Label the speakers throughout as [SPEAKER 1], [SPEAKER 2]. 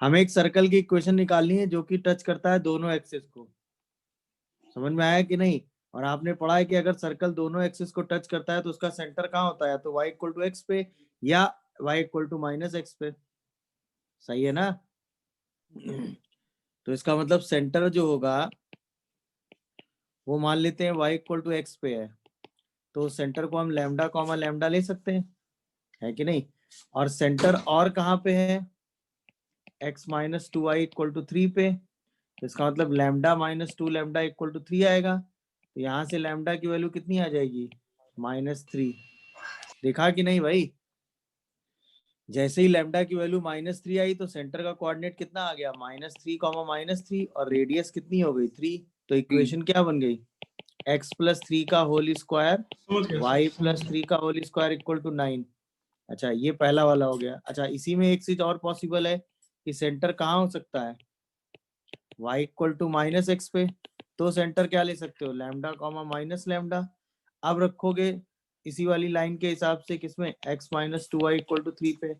[SPEAKER 1] हमें एक सर्कल की इक्वेशन निकालनी है जो कि टच करता है दोनों एक्सिस को। समझ में आया कि नहीं? और आपने पढ़ा है कि अगर सर्कल दोनों एक्सिस को टच करता है तो उसका सेंटर कहाँ होता है? तो y इक्वल टू एक्स पे या y equal to minus x पे। सही है ना? तो इसका मतलब सेंटर जो होगा वो मान लेते हैं y इक्वल टू एक्स पे है, तो सेंटर को हम लैम्डा कॉमा लैम्डा ले सकते हैं, है कि नहीं? और सेंटर और कहाँ पे है? x minus two y equal to three पे। तो इसका मतलब lambda minus two lambda equal to three आएगा। तो यहाँ से लैम्डा की वैल्यू कितनी आ जाएगी? -3। देखा कि नहीं भाई? जैसे ही लैम्डा की वैल्यू -3 आई तो सेंटर का कोऑर्डिनेट कितना आ गया? -3, और रेडियस कितनी हो गई? 3। तो इक्वेशन क्या बन गई? x प्लस 3 का होल स्क्वायर y प्लस 3 का होल स्क्वायर इक्वल टू 9। अच्छा, ये पहला वाला हो गया। अच्छा, इसी में एक चीज और पॉसिबल है कि सेंटर कहाँ हो सकता है? y equal to minus x पे। तो सेंटर क्या ले सकते हो? Lambda comma minus lambda. अब रखोगे इसी वाली लाइन के हिसाब से किसमें? x minus two y equal to three पे।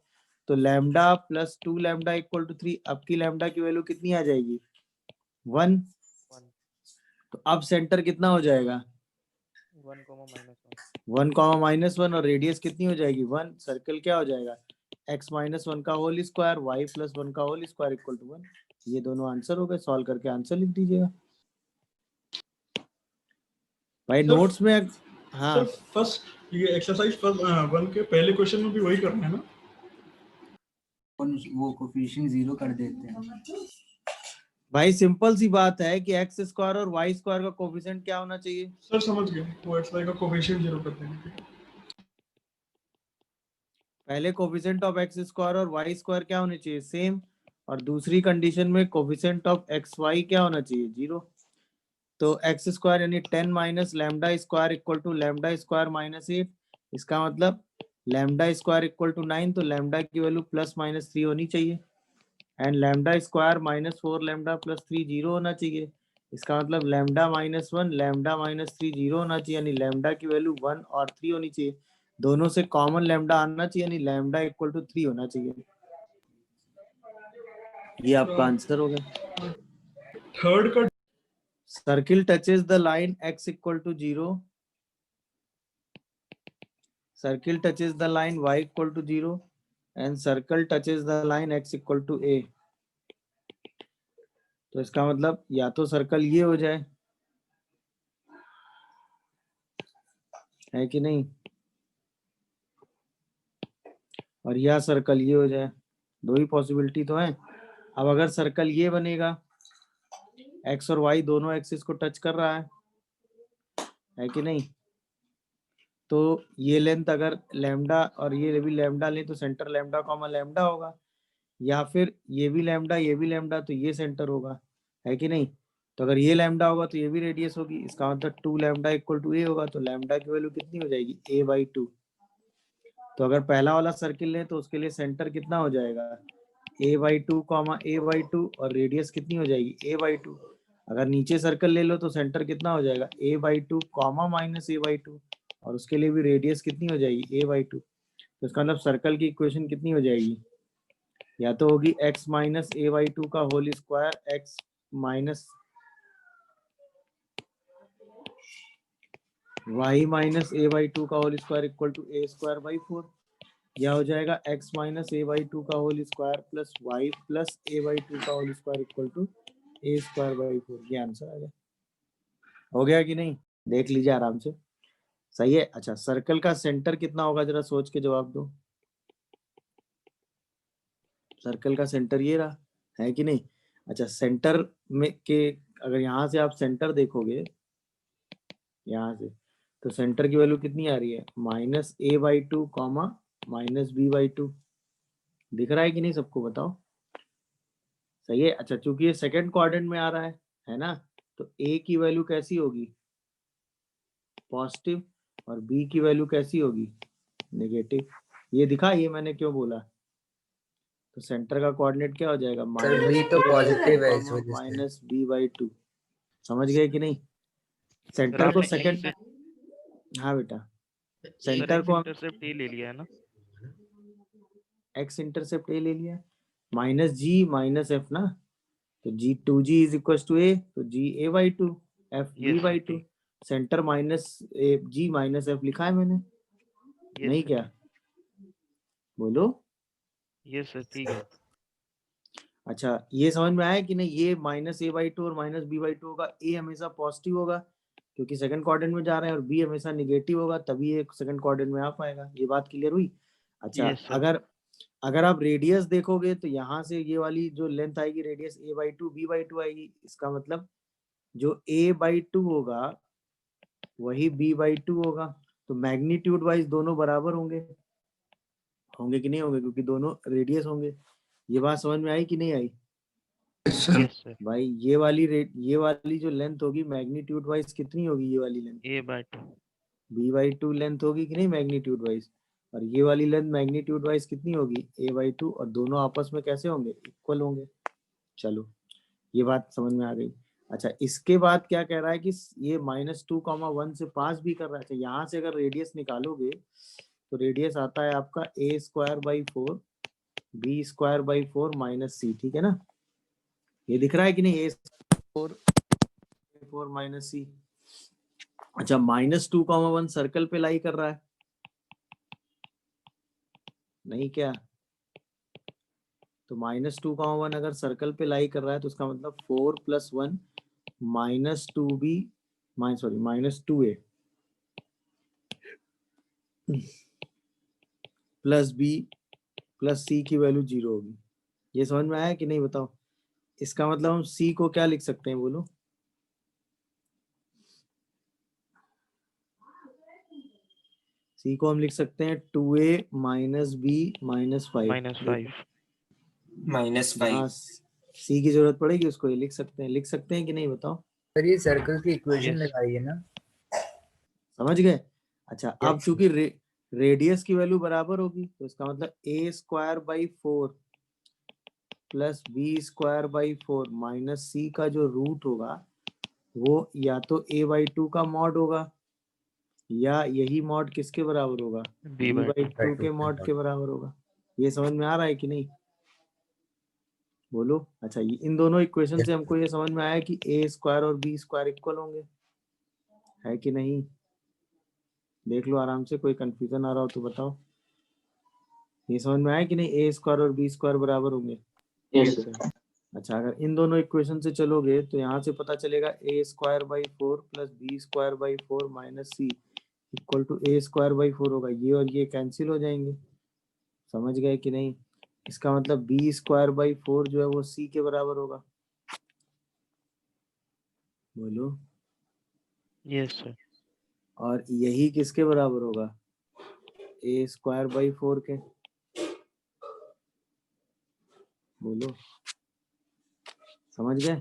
[SPEAKER 1] तो lambda plus two lambda equal to three. अब की लैम्डा की वैल्यू कितनी आ जाएगी? 1। तो अब सेंटर कितना हो जाएगा? 1, -1 और रेडियस कितनी हो जाएगी? 1। सर्कल क्या हो जाएगा? x माइनस वन का whole square y plus one का होल स्क्वायर इक्वल टू 1। ये दोनों आंसर हो गए। सॉल्व करके आंसर लिख दीजिएगा भाई नोट्स में। हाँ
[SPEAKER 2] सर फर्स्ट ये एक्सरसाइज वन के पहले क्वेश्चन में भी वही करना है ना?
[SPEAKER 3] वो कोफिशिएंट 0 कर देते हैं
[SPEAKER 1] भाई, सिंपल सी बात है कि एक्स स्क्वायर और वाई स्क्वायर का कोफिशिएंट क्या होना चाहिए?
[SPEAKER 2] सर समझ गए, वो एक्स का कोफिशिएंट 0 कर देंगे।
[SPEAKER 1] पहले कोफिशिएंट ऑफ एक्स स्क्वायर और वाई स्क्वायर क्या होने चाहिए? सेम। और दूसरी कंडीशन में कोफिशिएंट ऑफ एक्स वाई क्या होना चाहिए? 0। तो एक्स स्क्वायर यानी 10 minus lambda square equal to lambda square minus 8। इसका मतलब लैम्डा स्क्वायर इक्वल टू 9। तो लैम्डा की वैल्यू +-3 होनी चाहिए। And lambda square -4 lambda plus 3 0 होना चाहिए। इसका मतलब लैम्डा -1 लैम्डा -3 0 होना चाहिए, यानी लैम्डा की वैल्यू 1 और 3 होनी चाहिए। दोनों से कॉमन लैम्डा आना चाहिए, यानी लैम्डा इक्वल टू 3 होना चाहिए। ये आपका आंसर हो गया।
[SPEAKER 2] थर्ड का
[SPEAKER 1] circle touches the line x equal to 0। Circle touches the line y equal to 0 and circle touches the line x equal to a। तो इसका मतलब या तो सर्कल ये हो जाए, है कि नहीं, और यह सर्कल ये हो जाए। दो ही पॉसिबिलिटी तो है। अब अगर सर्कल ये बनेगा, एक्स और वाई दोनों एक्सिस को टच कर रहा है कि नहीं, तो ये लेंथ अगर लैम्डा और ये भी लैम्डा लें तो सेंटर लैम्डा कॉमा लैम्डा होगा, या फिर ये भी लैम्डा तो ये सेंटर होगा, है कि नहीं? तो अगर ये लैम्डा होगा तो ये भी रेडियस होगी। इसका मतलब 2 लैम्डा इक्वल टू ए होगा। तो लैम्डा की वैल्यू कितनी हो जाएगी? a/2। तो अगर पहला वाला सर्किल लें तो उसके लिए सेंटर कितना हो जाएगा? a/2 कॉमा a/2 और रेडियस कितनी हो जाएगी? a/2। अगर नीचे सर्कल ले लो तो सेंटर कितना हो जाएगा? a/2 कॉमा माइनस a/2 और उसके लिए भी रेडियस कितनी हो जाएगी? a/2। तो इसका मतलब सर्कल की इक्वेशन कितनी हो जाएगी? या तो होगी x माइनस a/2 का whole square x minus y minus a/2 का whole square equal to a²/4, या हो जाएगा x माइनस a/2 का whole square plus y plus a/2 का whole square equal to a²/4। ये आंसर आ गया। हो गया कि नहीं? देख लीजिए आराम से। सही है। अच्छा, सर्कल का सेंटर कितना होगा? जरा सोच के जवाब दो। सर्कल का सेंटर ये रहा, है कि नहीं? अच्छा, सेंटर में के अगर यहाँ से आप सेंटर देखोगे, यहाँ से, तो सेंटर की वैल्यू कितनी आ रही है? -a/2 comma -b/2। दिख रहा है कि नहीं सबको? बताओ। सही है। अच्छा, चूंकि ये सेकंड क्वाड्रेंट में आ रहा है ना, तो a की वैल्यू कैसी होगी? पॉजिटिव। और b की वैल्यू कैसी होगी? नेगेटिव। ये दिखा ये मैंने क्यों बोला? तो सेंटर का कोऑर्डिनेट क्या हो जाएगा?
[SPEAKER 3] सर वही तो पॉजिटिव है इस वजह से
[SPEAKER 1] -b/2। समझ गए कि नहीं? सेंटर को सेकंड, हाँ बेटा, सेंटर को
[SPEAKER 4] इंटरसेप्ट ए ले लिया है ना?
[SPEAKER 1] एक्स इंटरसेप्ट ए ले लिया। माइनस जी माइनस एफ ना, तो G two G is equal to A, तो G A by two F B
[SPEAKER 4] Yes,
[SPEAKER 1] by
[SPEAKER 4] sir,
[SPEAKER 1] two.
[SPEAKER 4] ठीक।
[SPEAKER 1] Centre minus A G minus F लिखा है मैंने,
[SPEAKER 4] Yes,
[SPEAKER 1] नहीं
[SPEAKER 4] sir,
[SPEAKER 1] क्या?
[SPEAKER 4] ठीक।
[SPEAKER 1] बोलो।
[SPEAKER 4] Yes, sir, ठीक है।
[SPEAKER 1] अच्छा ये समझ में आया कि नहीं? ये माइनस ए बाई टू और माइनस बी बाई टू होगा, ए हमेशा पॉजिटिव होगा क्योंकि सेकंड क्वाड्रेंट में जा रहे हैं, और बी हमेशा निगेटिव होगा तभी ये सेकंड क्वाड्रेंट में आ पाएगा। ये बात क्लियर हुई? अच्छा
[SPEAKER 4] Yes, sir,
[SPEAKER 1] अगर अगर आप रेडियस देखोगे तो यहाँ से ये वाली जो लेंथ आएगी radius a by two b by two आएगी, इसका मतलब जो ए बाई टू होगा वही बी बाई टू होगा, तो मैग्नीट्यूड वाइज दोनों बराबर होंगे, होंगे कि नहीं होंगे? क्योंकि दोनों रेडियस होंगे। ये बात समझ में आई कि नहीं आई?
[SPEAKER 4] yes, sir,
[SPEAKER 1] भाई ये वाली जो लेंथ होगी मैग्नीट्यूड वाइज कितनी होगी? ये वाली length
[SPEAKER 4] A by 2।
[SPEAKER 1] B by two length होगी कि नहीं मैग्नीट्यूड वाइज, और ये वाली लेंथ मैग्नीट्यूड वाइज कितनी होगी? ए बाई टू, और दोनों आपस में कैसे होंगे? इक्वल होंगे। चलो ये बात समझ में आ गई। अच्छा इसके बाद क्या कह रहा है कि ये माइनस टू कॉमा वन से पास भी कर रहा है। अच्छा यहाँ से अगर रेडियस निकालोगे तो रेडियस आता है आपका A square by four B square by four minus C, ठीक है ना? ये दिख रहा है कि नहीं? A four four minus C. अच्छा minus two comma one circle पे लाई कर रहा है, नहीं क्या? तो माइनस टू कॉमा वन अगर सर्कल पे लाई कर रहा है तो उसका मतलब four plus one minus two B minus two A plus B plus C की वैल्यू जीरो होगी। ये समझ में आया कि नहीं बताओ? इसका मतलब हम सी को क्या लिख सकते हैं बोलो? सी को हम लिख सकते हैं two a minus b minus five.
[SPEAKER 4] -5।
[SPEAKER 1] हाँ सी की जरूरत पड़ेगी उसको, ये लिख सकते हैं कि नहीं बताओ?
[SPEAKER 3] सर ये सर्कल की इक्वेशन
[SPEAKER 4] Yes,
[SPEAKER 3] लगाइए ना।
[SPEAKER 1] समझ गए? अच्छा अब
[SPEAKER 3] Yes.
[SPEAKER 1] चूंकि रेडियस की वैल्यू बराबर होगी तो इसका मतलब A square by four plus B square by four minus C का जो रूट होगा वो या तो ए बाई टू का मॉड होगा या यही मॉड किसके बराबर होगा?
[SPEAKER 4] B
[SPEAKER 1] B
[SPEAKER 4] by
[SPEAKER 1] by
[SPEAKER 4] 2।
[SPEAKER 1] Two के मॉड के बराबर होगा। ये समझ में आ रहा है कि नहीं? बोलो। अच्छा इन दोनों इक्वेशन से हमको ये समझ में आया कि ए स्क्वायर और बी स्क्वायर इक्वल होंगे, है कि नहीं? देख लो आराम से, कोई कंफ्यूजन आ रहा हो तो बताओ। ये समझ में आया कि नहीं? ए स्क्वायर और बी स्क्वायर बराबर होंगे।
[SPEAKER 4] Yes, sir।
[SPEAKER 1] अच्छा अगर इन दोनों इक्वेशन से चलोगे तो यहाँ से पता चलेगा A square by four plus B square by four minus C equal to A square by four होगा। ये और ये कैंसिल हो जाएंगे, समझ गए कि नहीं? इसका मतलब बी स्क्वायर बाई फोर जो है वो सी के बराबर होगा। बोलो।
[SPEAKER 4] Yes, sir।
[SPEAKER 1] और यही किसके बराबर होगा? ए स्क्वायर बाई फोर के। बोलो समझ गए?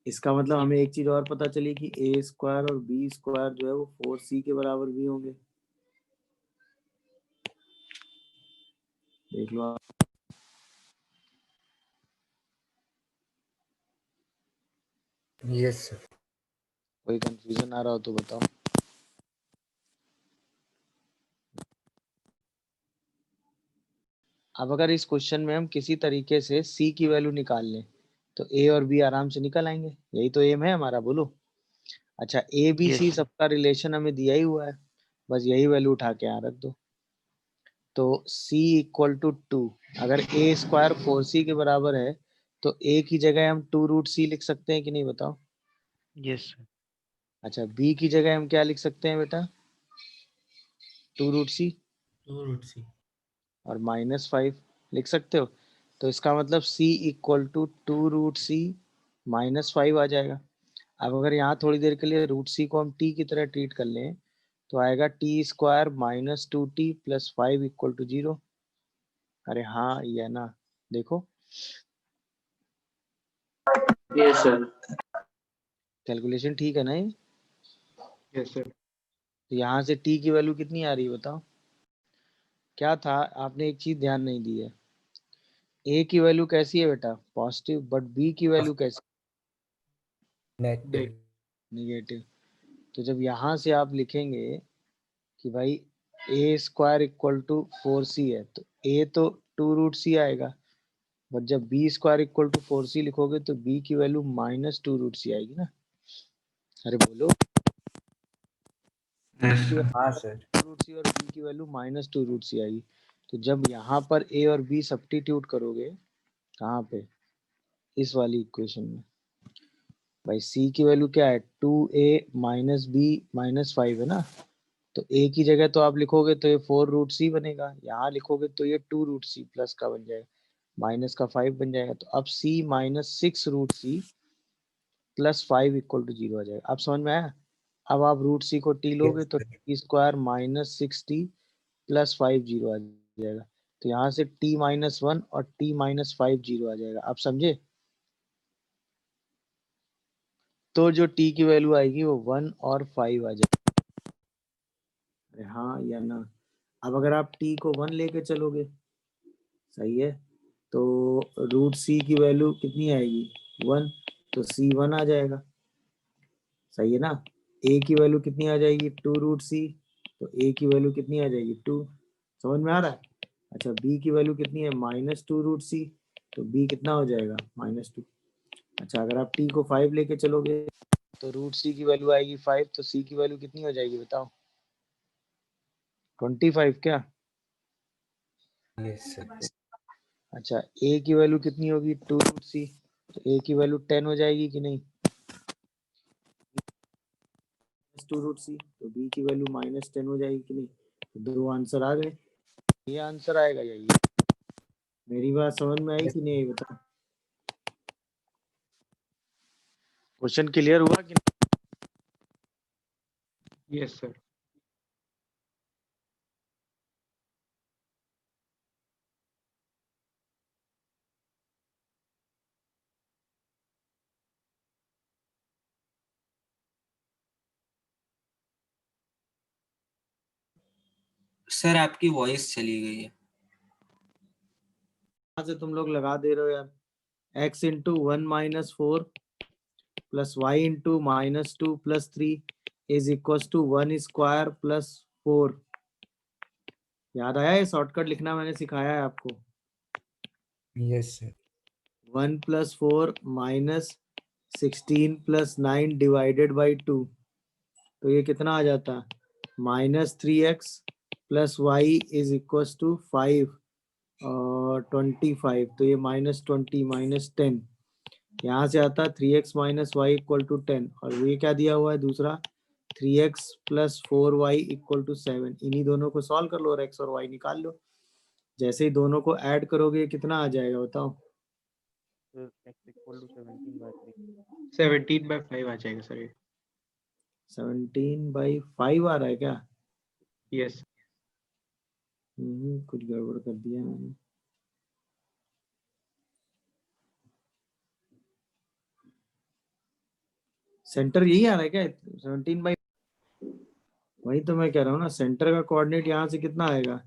[SPEAKER 1] इसका मतलब हमें एक चीज और पता चली कि ए स्क्वायर और बी स्क्वायर जो है वो फोर सी के बराबर भी होंगे। देख लो आप।
[SPEAKER 3] Yes, sir.
[SPEAKER 1] कोई कंफ्यूजन आ रहा हो तो बताओ। अब अगर इस क्वेश्चन में हम किसी तरीके से सी की वैल्यू निकाल लें तो ए और बी आराम से निकल आएंगे, यही तो एम है हमारा। बोलो। अच्छा a b c
[SPEAKER 4] Yes, sir।
[SPEAKER 1] सबका रिलेशन हमें दिया ही हुआ है, बस यही वैल्यू उठा के यहाँ रख दो। तो c इक्वल टू टू, अगर ए स्क्वायर फोर सी के बराबर है तो a की जगह हम टू रूट सी लिख सकते हैं कि नहीं बताओ?
[SPEAKER 4] Yes, sir।
[SPEAKER 1] अच्छा b की जगह हम क्या लिख सकते हैं बेटा? टू रूट सी और माइनस फाइव लिख सकते हो। तो इसका मतलब c equal to two root C minus five आ जाएगा। अब अगर यहाँ थोड़ी देर के लिए रूट सी को हम t की तरह ट्रीट कर लें तो आएगा t square minus two t plus five equal to zero. अरे हाँ ये है ना, देखो
[SPEAKER 5] Yes, sir.
[SPEAKER 1] कैलकुलेशन ठीक है ना ये?
[SPEAKER 5] Yes, sir.
[SPEAKER 1] तो यहाँ से t की वैल्यू कितनी आ रही है बताओ? क्या था, आपने एक चीज ध्यान नहीं दी है। a की वैल्यू कैसी है बेटा? पॉजिटिव, बट b की वैल्यू कैसी?
[SPEAKER 3] Negative.
[SPEAKER 1] निगेटिव। तो जब यहाँ से आप लिखेंगे कि भाई ए स्क्वायर इक्वल टू फोर सी है तो a तो टू रूट सी आएगा, बट जब B square equal to 4c लिखोगे तो बी की वैल्यू -2√c आएगी ना। अरे बोलो,
[SPEAKER 3] हाँ सर।
[SPEAKER 1] √c और बी की वैल्यू -2√c आएगी। तो जब यहाँ पर a और b सब्स्टिट्यूट करोगे, कहाँ पे, इस वाली इक्वेशन में, भाई c की वैल्यू क्या है, 2a - b - 5 है ना। तो a की जगह तो आप लिखोगे तो ये 4√c बनेगा, यहाँ लिखोगे तो ये 2√c प्लस का बन जाएगा, माइनस का 5 बन जाएगा। तो अब c - 6√c plus 5 equal to 0 आ जाएगा। अब समझ में आया। अब आप √c को t लोगे तो t स्क्वायर -6t प्लस 5 0 आ जाएगा। तो यहाँ से t - 1 और t - 5 0 आ जाएगा। आप समझे। तो जो t की वैल्यू आएगी वो 1 और 5 आ जाएगी। अरे हाँ या ना। अब अगर आप t को 1 लेके चलोगे, सही है, तो √c की वैल्यू कितनी आएगी, 1, तो c 1 आ जाएगा, सही है ना। a की वैल्यू कितनी आ जाएगी, 2√c, तो a की वैल्यू कितनी आ जाएगी, 2। समझ में आ रहा है। अच्छा, b की वैल्यू कितनी है, -2√c, तो b कितना हो जाएगा, -2। अच्छा, अगर आप t को 5 लेके चलोगे तो √c की वैल्यू आएगी 5, तो c की वैल्यू कितनी हो जाएगी बताओ, 25 क्या।
[SPEAKER 3] Yes sir.
[SPEAKER 1] अच्छा, a की वैल्यू कितनी होगी, 2√c, तो a की वैल्यू 10 हो जाएगी कि नहीं, 2√c, तो b की वैल्यू -10 हो जाएगी कि नहीं। तो दो आंसर आ गए, ये आंसर आएगा या ये। मेरी बात समझ में आई कि नहीं बताओ। क्वेश्चन क्लियर हुआ कि नहीं?
[SPEAKER 5] Yes, sir.
[SPEAKER 6] सर आपकी वॉइस चली गई है।
[SPEAKER 1] यहाँ से तुम लोग लगा दे रहे हो यार, x into 1 - 4 plus y into -2 plus 3 is equal to 1 square plus 4। याद आया, ये शॉर्टकट लिखना मैंने सिखाया है आपको।
[SPEAKER 3] Yes sir.
[SPEAKER 1] 1 + 4 - 16 + 9 डिवाइडेड बाई 2, तो ये कितना आ जाता है, -3x plus y is equal to 5 और 25, तो ये -20 - 10, यहाँ से आता है 3x - y इक्वल टू 10, और ये क्या दिया हुआ है दूसरा, 3x + 4y इक्वल टू 7। इन्हीं दोनों को सॉल्व कर लो और x और y निकाल लो। जैसे ही दोनों को ऐड करोगे कितना आ जाएगा बताओ,
[SPEAKER 4] तो x इक्वल टू 17/3।
[SPEAKER 5] 17/5 आ जाएगा सर ये।
[SPEAKER 1] 17/5 आ रहा है क्या।
[SPEAKER 5] Yes.
[SPEAKER 1] कुछ गड़बड़ कर दिया मैंने। सेंटर यही आ रहा है क्या, 17/, वही तो मैं कह रहा हूँ ना, सेंटर का कोऑर्डिनेट यहाँ से कितना आएगा,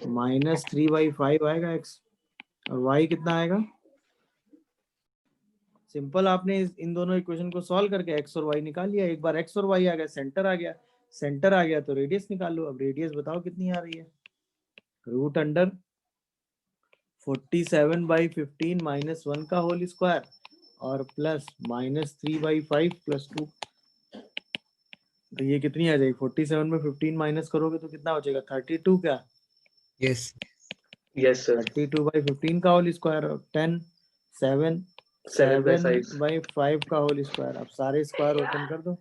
[SPEAKER 1] -3/5 आएगा x, और y कितना आएगा। सिंपल, आपने इन दोनों इक्वेशन को सॉल्व करके x और y निकाल लिया। एक बार x और y आ गया, सेंटर आ गया, सेंटर आ गया तो रेडियस निकाल लो। अब रेडियस बताओ कितनी आ रही है, √47/15 - 1 का होल स्क्वायर और प्लस -3/5 + 2, तो ये कितनी आ जाएगी, 47 में 15 माइनस करोगे तो कितना हो जाएगा, 32 क्या,
[SPEAKER 3] यस।
[SPEAKER 5] Yes, sir.
[SPEAKER 1] 32/15 का होल स्क्वायर और 10 7
[SPEAKER 5] 7/5.
[SPEAKER 1] 7/5 का होल स्क्वायर। अब सारे स्क्वायर ओपन कर दो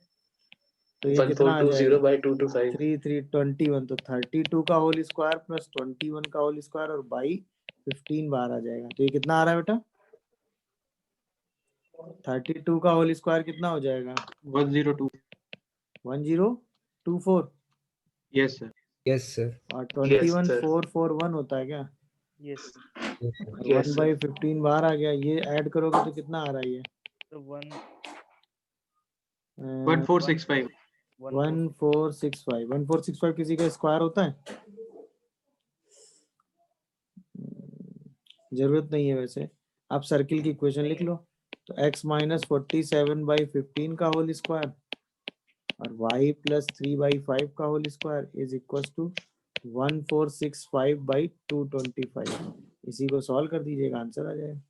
[SPEAKER 1] तो ये कितना आ
[SPEAKER 5] 1420
[SPEAKER 1] जाएगा,
[SPEAKER 5] by 225.
[SPEAKER 1] 3 3 21, तो 32 का होल स्क्वायर प्लस 21 का होल स्क्वायर और बाई 15 बाहर आ जाएगा। तो ये कितना आ रहा है बेटा, 32 का होल स्क्वायर कितना हो जाएगा,
[SPEAKER 5] 102.
[SPEAKER 1] 1024,
[SPEAKER 5] Yes, sir.
[SPEAKER 3] Yes sir.
[SPEAKER 1] और
[SPEAKER 5] Yes,
[SPEAKER 1] 21
[SPEAKER 5] sir.
[SPEAKER 1] 441 होता है क्या,
[SPEAKER 4] यस सर।
[SPEAKER 3] Yes sir.
[SPEAKER 1] और
[SPEAKER 5] Yes,
[SPEAKER 1] 1/15 बाहर आ गया। ये ऐड करोगे तो कितना आ रहा है, ये
[SPEAKER 4] तो
[SPEAKER 5] 1465.
[SPEAKER 1] 1465। 1465 किसी का स्क्वायर होता है, जरूरत नहीं है वैसे। आप सर्किल की इक्वेशन लिख लो, तो x - 47/15 का होल स्क्वायर और y + 3/5 का whole square is equal to 1465/225। इसी को सॉल्व कर दीजिएगा, आंसर आ जाएगा।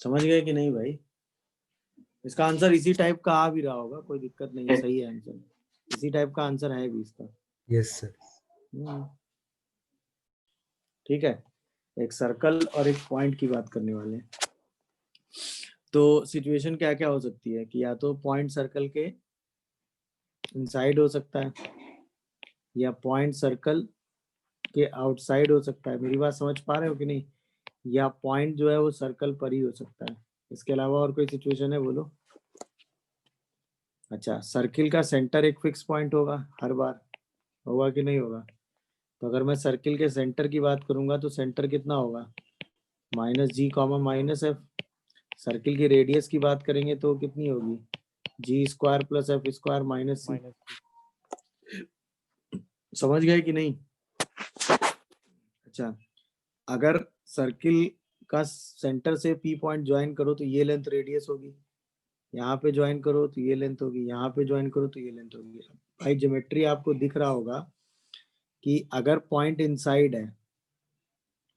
[SPEAKER 1] समझ गए कि नहीं भाई? इसका आंसर इसी टाइप का आ भी रहा होगा, कोई दिक्कत नहीं है, सही है आंसर, इसी टाइप का आंसर है भी इसका।
[SPEAKER 3] Yes sir.
[SPEAKER 1] ठीक है, एक सर्कल और एक पॉइंट की बात करने वाले हैं। तो सिचुएशन क्या क्या हो सकती है कि या तो पॉइंट सर्कल के इनसाइड हो सकता है या पॉइंट सर्कल के आउटसाइड हो सकता है। मेरी बात समझ पा रहे हो कि नहीं? या पॉइंट जो है वो सर्कल पर ही हो सकता है। इसके अलावा और कोई सिचुएशन है बोलो? अच्छा, सर्किल का सेंटर एक फिक्स पॉइंट होगा हर बार, होगा कि नहीं होगा? तो अगर मैं सर्किल के सेंटर की बात करूंगा तो सेंटर कितना होगा? -g, -f। सर्किल की रेडियस की बात करेंगे तो कितनी होगी? g² + f² - c।
[SPEAKER 4] माइनस
[SPEAKER 1] समझ गए कि नहीं? अच्छा, अगर सर्किल का सेंटर से पी पॉइंट ज्वाइन करो तो ये लेंथ रेडियस होगी, यहाँ पे ज्वाइन करो तो ये लेंथ होगी, यहाँ पे ज्वाइन करो तो ये लेंथ होगी। भाई ज्योमेट्री आपको दिख रहा होगा कि अगर पॉइंट इनसाइड है,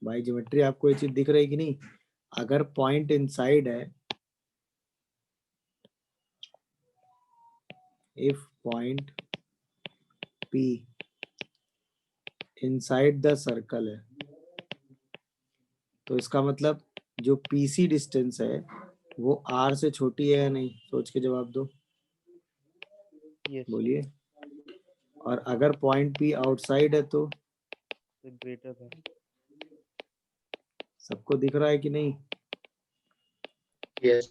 [SPEAKER 1] भाई ज्योमेट्री आपको ये चीज दिख रही है कि नहीं? अगर पॉइंट इनसाइड है, if point P inside the circle है, तो इसका मतलब जो PC डिस्टेंस है वो R से छोटी है या नहीं? सोच के जवाब दो,
[SPEAKER 4] यस
[SPEAKER 1] बोलिए। और अगर पॉइंट P आउटसाइड है तो
[SPEAKER 4] ग्रेटर देन।
[SPEAKER 1] सबको दिख रहा है कि नहीं?
[SPEAKER 5] Yes.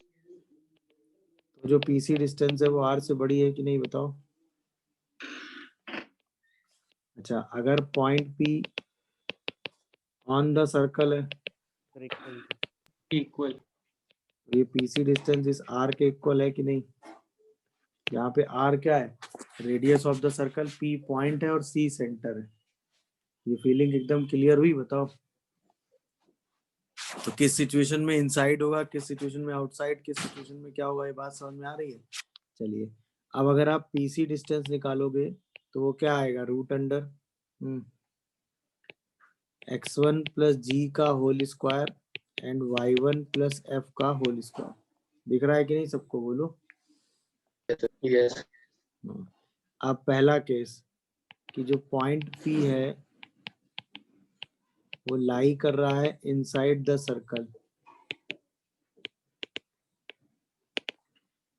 [SPEAKER 1] तो जो PC डिस्टेंस है वो R से बड़ी है कि नहीं, बताओ? अच्छा, अगर point P on the circle है,
[SPEAKER 4] सर इक्वल
[SPEAKER 5] Equal.
[SPEAKER 1] तो ये PC डिस्टेंस इस R के इक्वल है कि नहीं? यहाँ पे R क्या है? Radius of the circle, P point है और C सेंटर है। ये फीलिंग एकदम क्लियर हुई, बताओ? तो किस सिचुएशन में इनसाइड होगा, किस सिचुएशन में आउटसाइड, किस सिचुएशन में क्या होगा, ये बात समझ में आ रही है? चलिए, अब अगर आप PC डिस्टेंस निकालोगे तो वो क्या आएगा? √अंडर x1 + g का whole square and y1 + f का होल स्क्वायर। दिख रहा है कि नहीं सबको, बोलो?
[SPEAKER 5] Yes.
[SPEAKER 1] अब पहला केस कि जो पॉइंट P है वो लाई कर रहा है इनसाइड द सर्कल,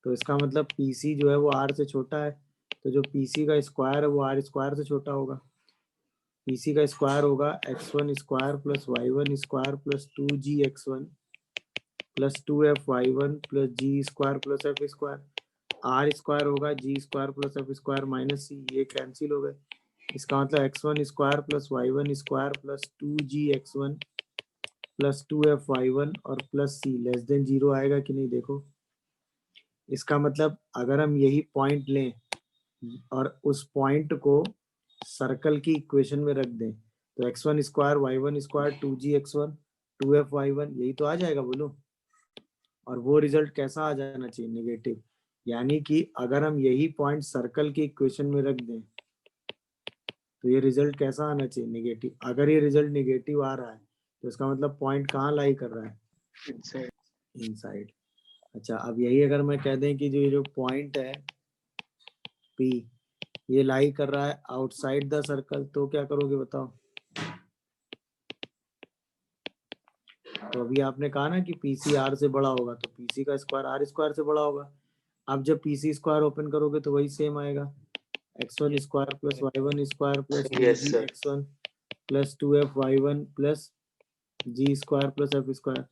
[SPEAKER 1] तो इसका मतलब PC जो है वो R से छोटा है, तो जो PC का स्क्वायर है वो R² से छोटा होगा। PC का स्क्वायर होगा x1² + y1² + 2gx1 + 2f(y1) + g² + f²। R² होगा g² + f² - c, ये कैंसिल हो गए। इसका मतलब x1² + y1² + 2gx1 + 2f(y1) और +c लेस देन 0 आएगा कि नहीं, देखो? इसका मतलब अगर हम यही पॉइंट लें और उस पॉइंट को सर्कल की इक्वेशन में रख दें तो x1² y1² 2gx1 2f(y1) यही तो आ जाएगा, बोलो? और वो रिजल्ट कैसा आ जाना चाहिए? नेगेटिव। यानी कि अगर हम यही पॉइंट सर्कल की इक्वेशन में रख दें तो ये रिजल्ट कैसा आना चाहिए? नेगेटिव। अगर ये रिजल्ट नेगेटिव आ रहा है तो इसका मतलब पॉइंट कहाँ लाई कर रहा है?
[SPEAKER 5] Inside.
[SPEAKER 1] इनसाइड। अच्छा, अब यही अगर मैं कह दें कि जो ये जो पॉइंट है P ये लाई कर रहा है आउटसाइड द सर्कल, तो क्या करोगे, बताओ? तो अभी आपने कहा ना कि PC R से बड़ा होगा, तो PC का स्क्वायर R² से बड़ा होगा। अब जब PC स्क्वायर ओपन करोगे तो वही सेम आएगा, x1² + y1² +
[SPEAKER 5] Yes, sir.
[SPEAKER 1] 2gx1 + 2f(y1) + g² + f²,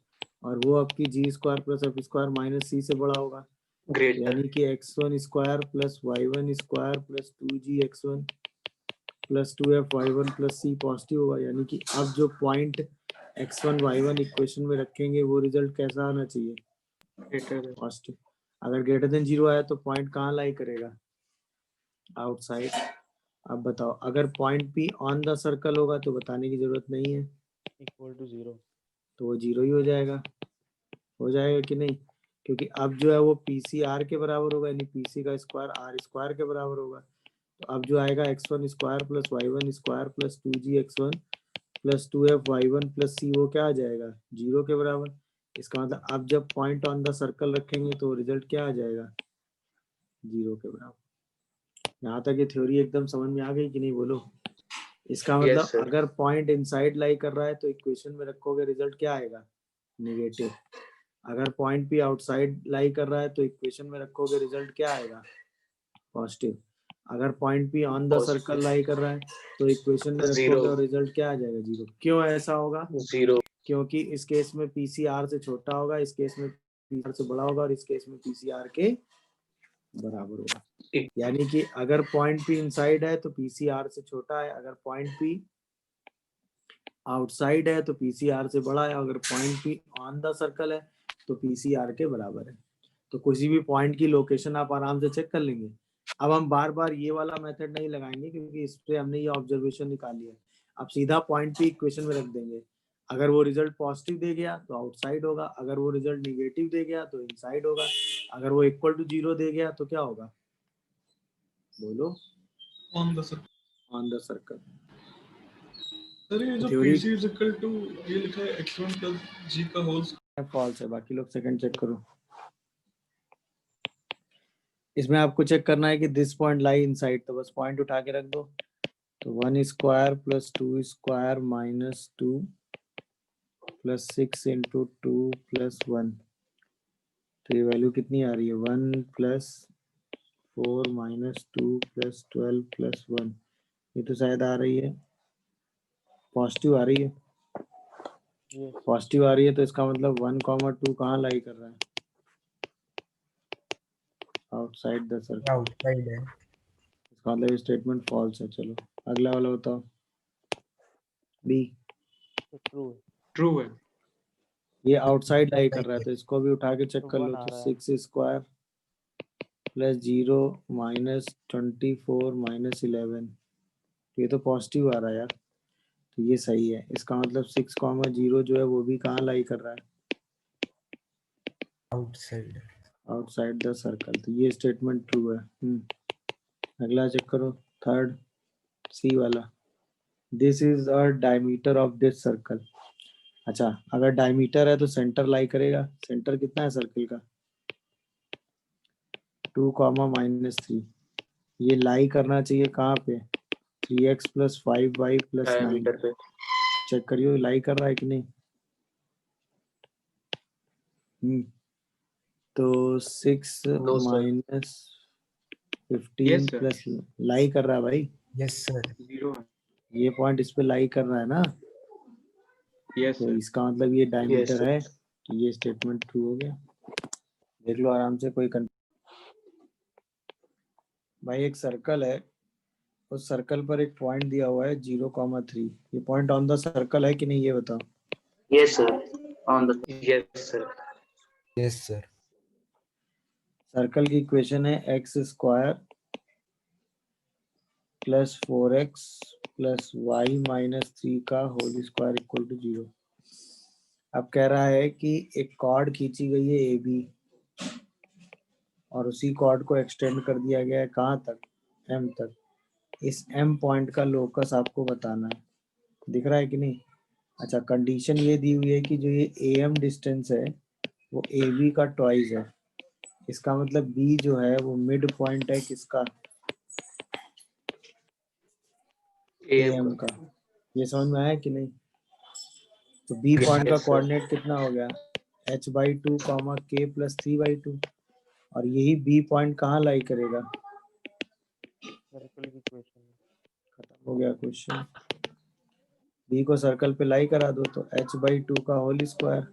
[SPEAKER 1] और वो आपकी g² + f² - c से बड़ा होगा।
[SPEAKER 5] Greater.
[SPEAKER 1] यानी कि x1² + y1² + 2gx1 + 2f(y1) + c positive होगा। यानी कि अब जो पॉइंट x1 y1 इक्वेशन में रखेंगे वो रिजल्ट कैसा आना चाहिए?
[SPEAKER 5] Greater than.
[SPEAKER 1] पॉजिटिव। अगर ग्रेटर देन 0 आया तो पॉइंट कहाँ लाई करेगा? आउटसाइड। अब बताओ, अगर point P on the circle होगा तो बताने की जरूरत नहीं है,
[SPEAKER 4] इक्वल टू 0।
[SPEAKER 1] तो वो 0 ही हो जाएगा कि नहीं? क्योंकि अब जो है वो PC R के बराबर होगा, यानी PC का स्क्वायर R² के बराबर होगा। तो अब जो आएगा x1² + y1² + 2gx1 plus 2f(y1 plus c) वो क्या आ जाएगा 0 के बराबर। इसका मतलब अब जब पॉइंट ऑन द सर्कल रखेंगे तो रिजल्ट क्या आ जाएगा 0 के बराबर। यहाँ तक ये थ्योरी एकदम समझ में आ गई कि नहीं बोलो। इसका
[SPEAKER 5] Yes,
[SPEAKER 1] मतलब
[SPEAKER 5] sir.
[SPEAKER 1] अगर पॉइंट इनसाइड लाई कर रहा है तो इक्वेशन में रखोगे रिजल्ट क्या आएगा नेगेटिव। अगर पॉइंट भी आउटसाइड लाई कर रहा है तो इक्वेशन में रखोगे रिजल्ट क्या आएगा पॉजिटिव। अगर पॉइंट भी ऑन द
[SPEAKER 5] Positive.
[SPEAKER 1] सर्कल लाई कर रहा है तो इक्वेशन में रखोगे
[SPEAKER 5] Zero.
[SPEAKER 1] और रिजल्ट क्या आ जाएगा 0। क्यों ऐसा होगा
[SPEAKER 5] 0.
[SPEAKER 1] क्योंकि इस केस में पीसीआर से छोटा होगा, इस केस में पीसीआर से बड़ा होगा और इस केस में पीसीआर के बराबर होगा। यानी कि अगर पॉइंट पी इनसाइड है तो पीसीआर से छोटा है, अगर पॉइंट पी आउटसाइड है तो पीसीआर से बड़ा है, अगर point P on the circle है तो पीसीआर के बराबर है। तो किसी भी पॉइंट की लोकेशन आप आराम से चेक कर लेंगे। अब हम बार बार ये वाला मेथड नहीं लगाएंगे क्योंकि इस पे हमने ये ऑब्जर्वेशन निकाली है। अब सीधा पॉइंट पे इक्वेशन में रख देंगे। अगर वो रिजल्ट पॉजिटिव दे गया तो आउटसाइड होगा, अगर वो रिजल्ट निगेटिव दे गया तो इनसाइड होगा, अगर वो इक्वल टू 0 दे गया तो क्या होगा बोलो
[SPEAKER 2] on the sir.
[SPEAKER 1] On the circle.
[SPEAKER 2] Sir ये जो
[SPEAKER 1] Theory-
[SPEAKER 2] PC is equal to ये लिखा है x1 प्लस g का होल
[SPEAKER 1] फॉल्स है, बाकी लोग सेकंड चेक करो। इसमें आपको चेक करना है कि दिस पॉइंट लाई इनसाइड, तो बस पॉइंट उठा के रख दो। तो 1 square plus 2 square minus 2 plus 6 into 2 plus 1, तो ये वैल्यू कितनी आ रही है 1 प्लस 4 माइनस 2 प्लस 12 प्लस 1। ये तो शायद आ रही है पॉजिटिव आ रही है।
[SPEAKER 4] Yes.
[SPEAKER 1] पॉजिटिव आ रही है तो इसका मतलब 1,2 कहाँ लाई कर रहा है आउटसाइड द सर्कल।
[SPEAKER 3] आउटसाइड है।
[SPEAKER 1] इसका मतलब स्टेटमेंट फॉल्स है। चलो अगला वाला बताओ बी।
[SPEAKER 4] So true.
[SPEAKER 5] True है.
[SPEAKER 1] ये आउटसाइड लाई कर रहा है तो इसको भी उठा के चेक
[SPEAKER 4] तो
[SPEAKER 1] कर
[SPEAKER 4] 1
[SPEAKER 1] लो।
[SPEAKER 4] आ
[SPEAKER 1] तो
[SPEAKER 4] रहा है।
[SPEAKER 1] 6 स्क्वायर प्लस 0 माइनस 24 माइनस 11, ये तो पॉजिटिव आ रहा है यार, तो ये सही है। इसका मतलब 6,0 जो है वो भी कहाँ लाई कर रहा है
[SPEAKER 3] आउटसाइड।
[SPEAKER 1] आउटसाइड द सर्कल, तो ये स्टेटमेंट ट्रू है। अगला चेक करो थर्ड सी वाला। This is a diameter of this circle. अच्छा अगर डायमीटर है तो सेंटर लाई करेगा। सेंटर कितना है सर्कल का 2,-3। ये लाई करना चाहिए कहाँ पे 3x plus 5y plus 9।
[SPEAKER 5] Diameter पे.
[SPEAKER 1] चेक करियो लाई कर रहा है कि नहीं। तो 6
[SPEAKER 5] No, sir.
[SPEAKER 1] Minus 15
[SPEAKER 5] Yes, sir.
[SPEAKER 1] Plus lie कर रहा है भाई।
[SPEAKER 3] Yes sir.
[SPEAKER 5] 0 है.
[SPEAKER 1] ये पॉइंट इस पे लाई कर रहा है ना,
[SPEAKER 5] Yes,
[SPEAKER 1] तो
[SPEAKER 5] sir.
[SPEAKER 1] इसका मतलब ये
[SPEAKER 5] Yes,
[SPEAKER 1] डायमीटर
[SPEAKER 5] sir.
[SPEAKER 1] है, तो ये स्टेटमेंट ट्रू हो गया। देख लो आराम से कोई भाई एक सर्कल है, उस सर्कल पर एक पॉइंट दिया हुआ है 0,3। ये पॉइंट ऑन द सर्कल है कि नहीं ये बताओ।
[SPEAKER 5] Yes, sir. On the. Yes, sir.
[SPEAKER 3] Yes sir.
[SPEAKER 1] Circle की इक्वेशन है x square plus 4x plus y minus 3 का होल स्क्वायर इक्वल टू 0। अब कह रहा है कि एक कॉर्ड खींची गई है ए बी और उसी कॉर्ड को एक्सटेंड कर दिया गया है कहाँ तक एम तक। इस एम पॉइंट का लोकस आपको बताना है, दिख रहा है कि नहीं। अच्छा कंडीशन ये दी हुई है कि जो ये ए एम डिस्टेंस है वो ए बी का ट्वाइस है। इसका मतलब बी जो है वो मिड पॉइंट है किसका ए
[SPEAKER 5] AM
[SPEAKER 1] एम
[SPEAKER 5] का.
[SPEAKER 1] का। ये समझ में आया कि नहीं। तो बी पॉइंट का
[SPEAKER 5] Yes, sir.
[SPEAKER 1] कोऑर्डिनेट कितना हो गया h/2 कॉमा k प्लस 3/2, और यही बी पॉइंट कहाँ लाई करेगा।
[SPEAKER 4] सर्कल की इक्वेशन में।
[SPEAKER 1] खत्म हो गया क्वेश्चन। बी को सर्कल पे लाई करा दो तो h/2 का होल स्क्वायर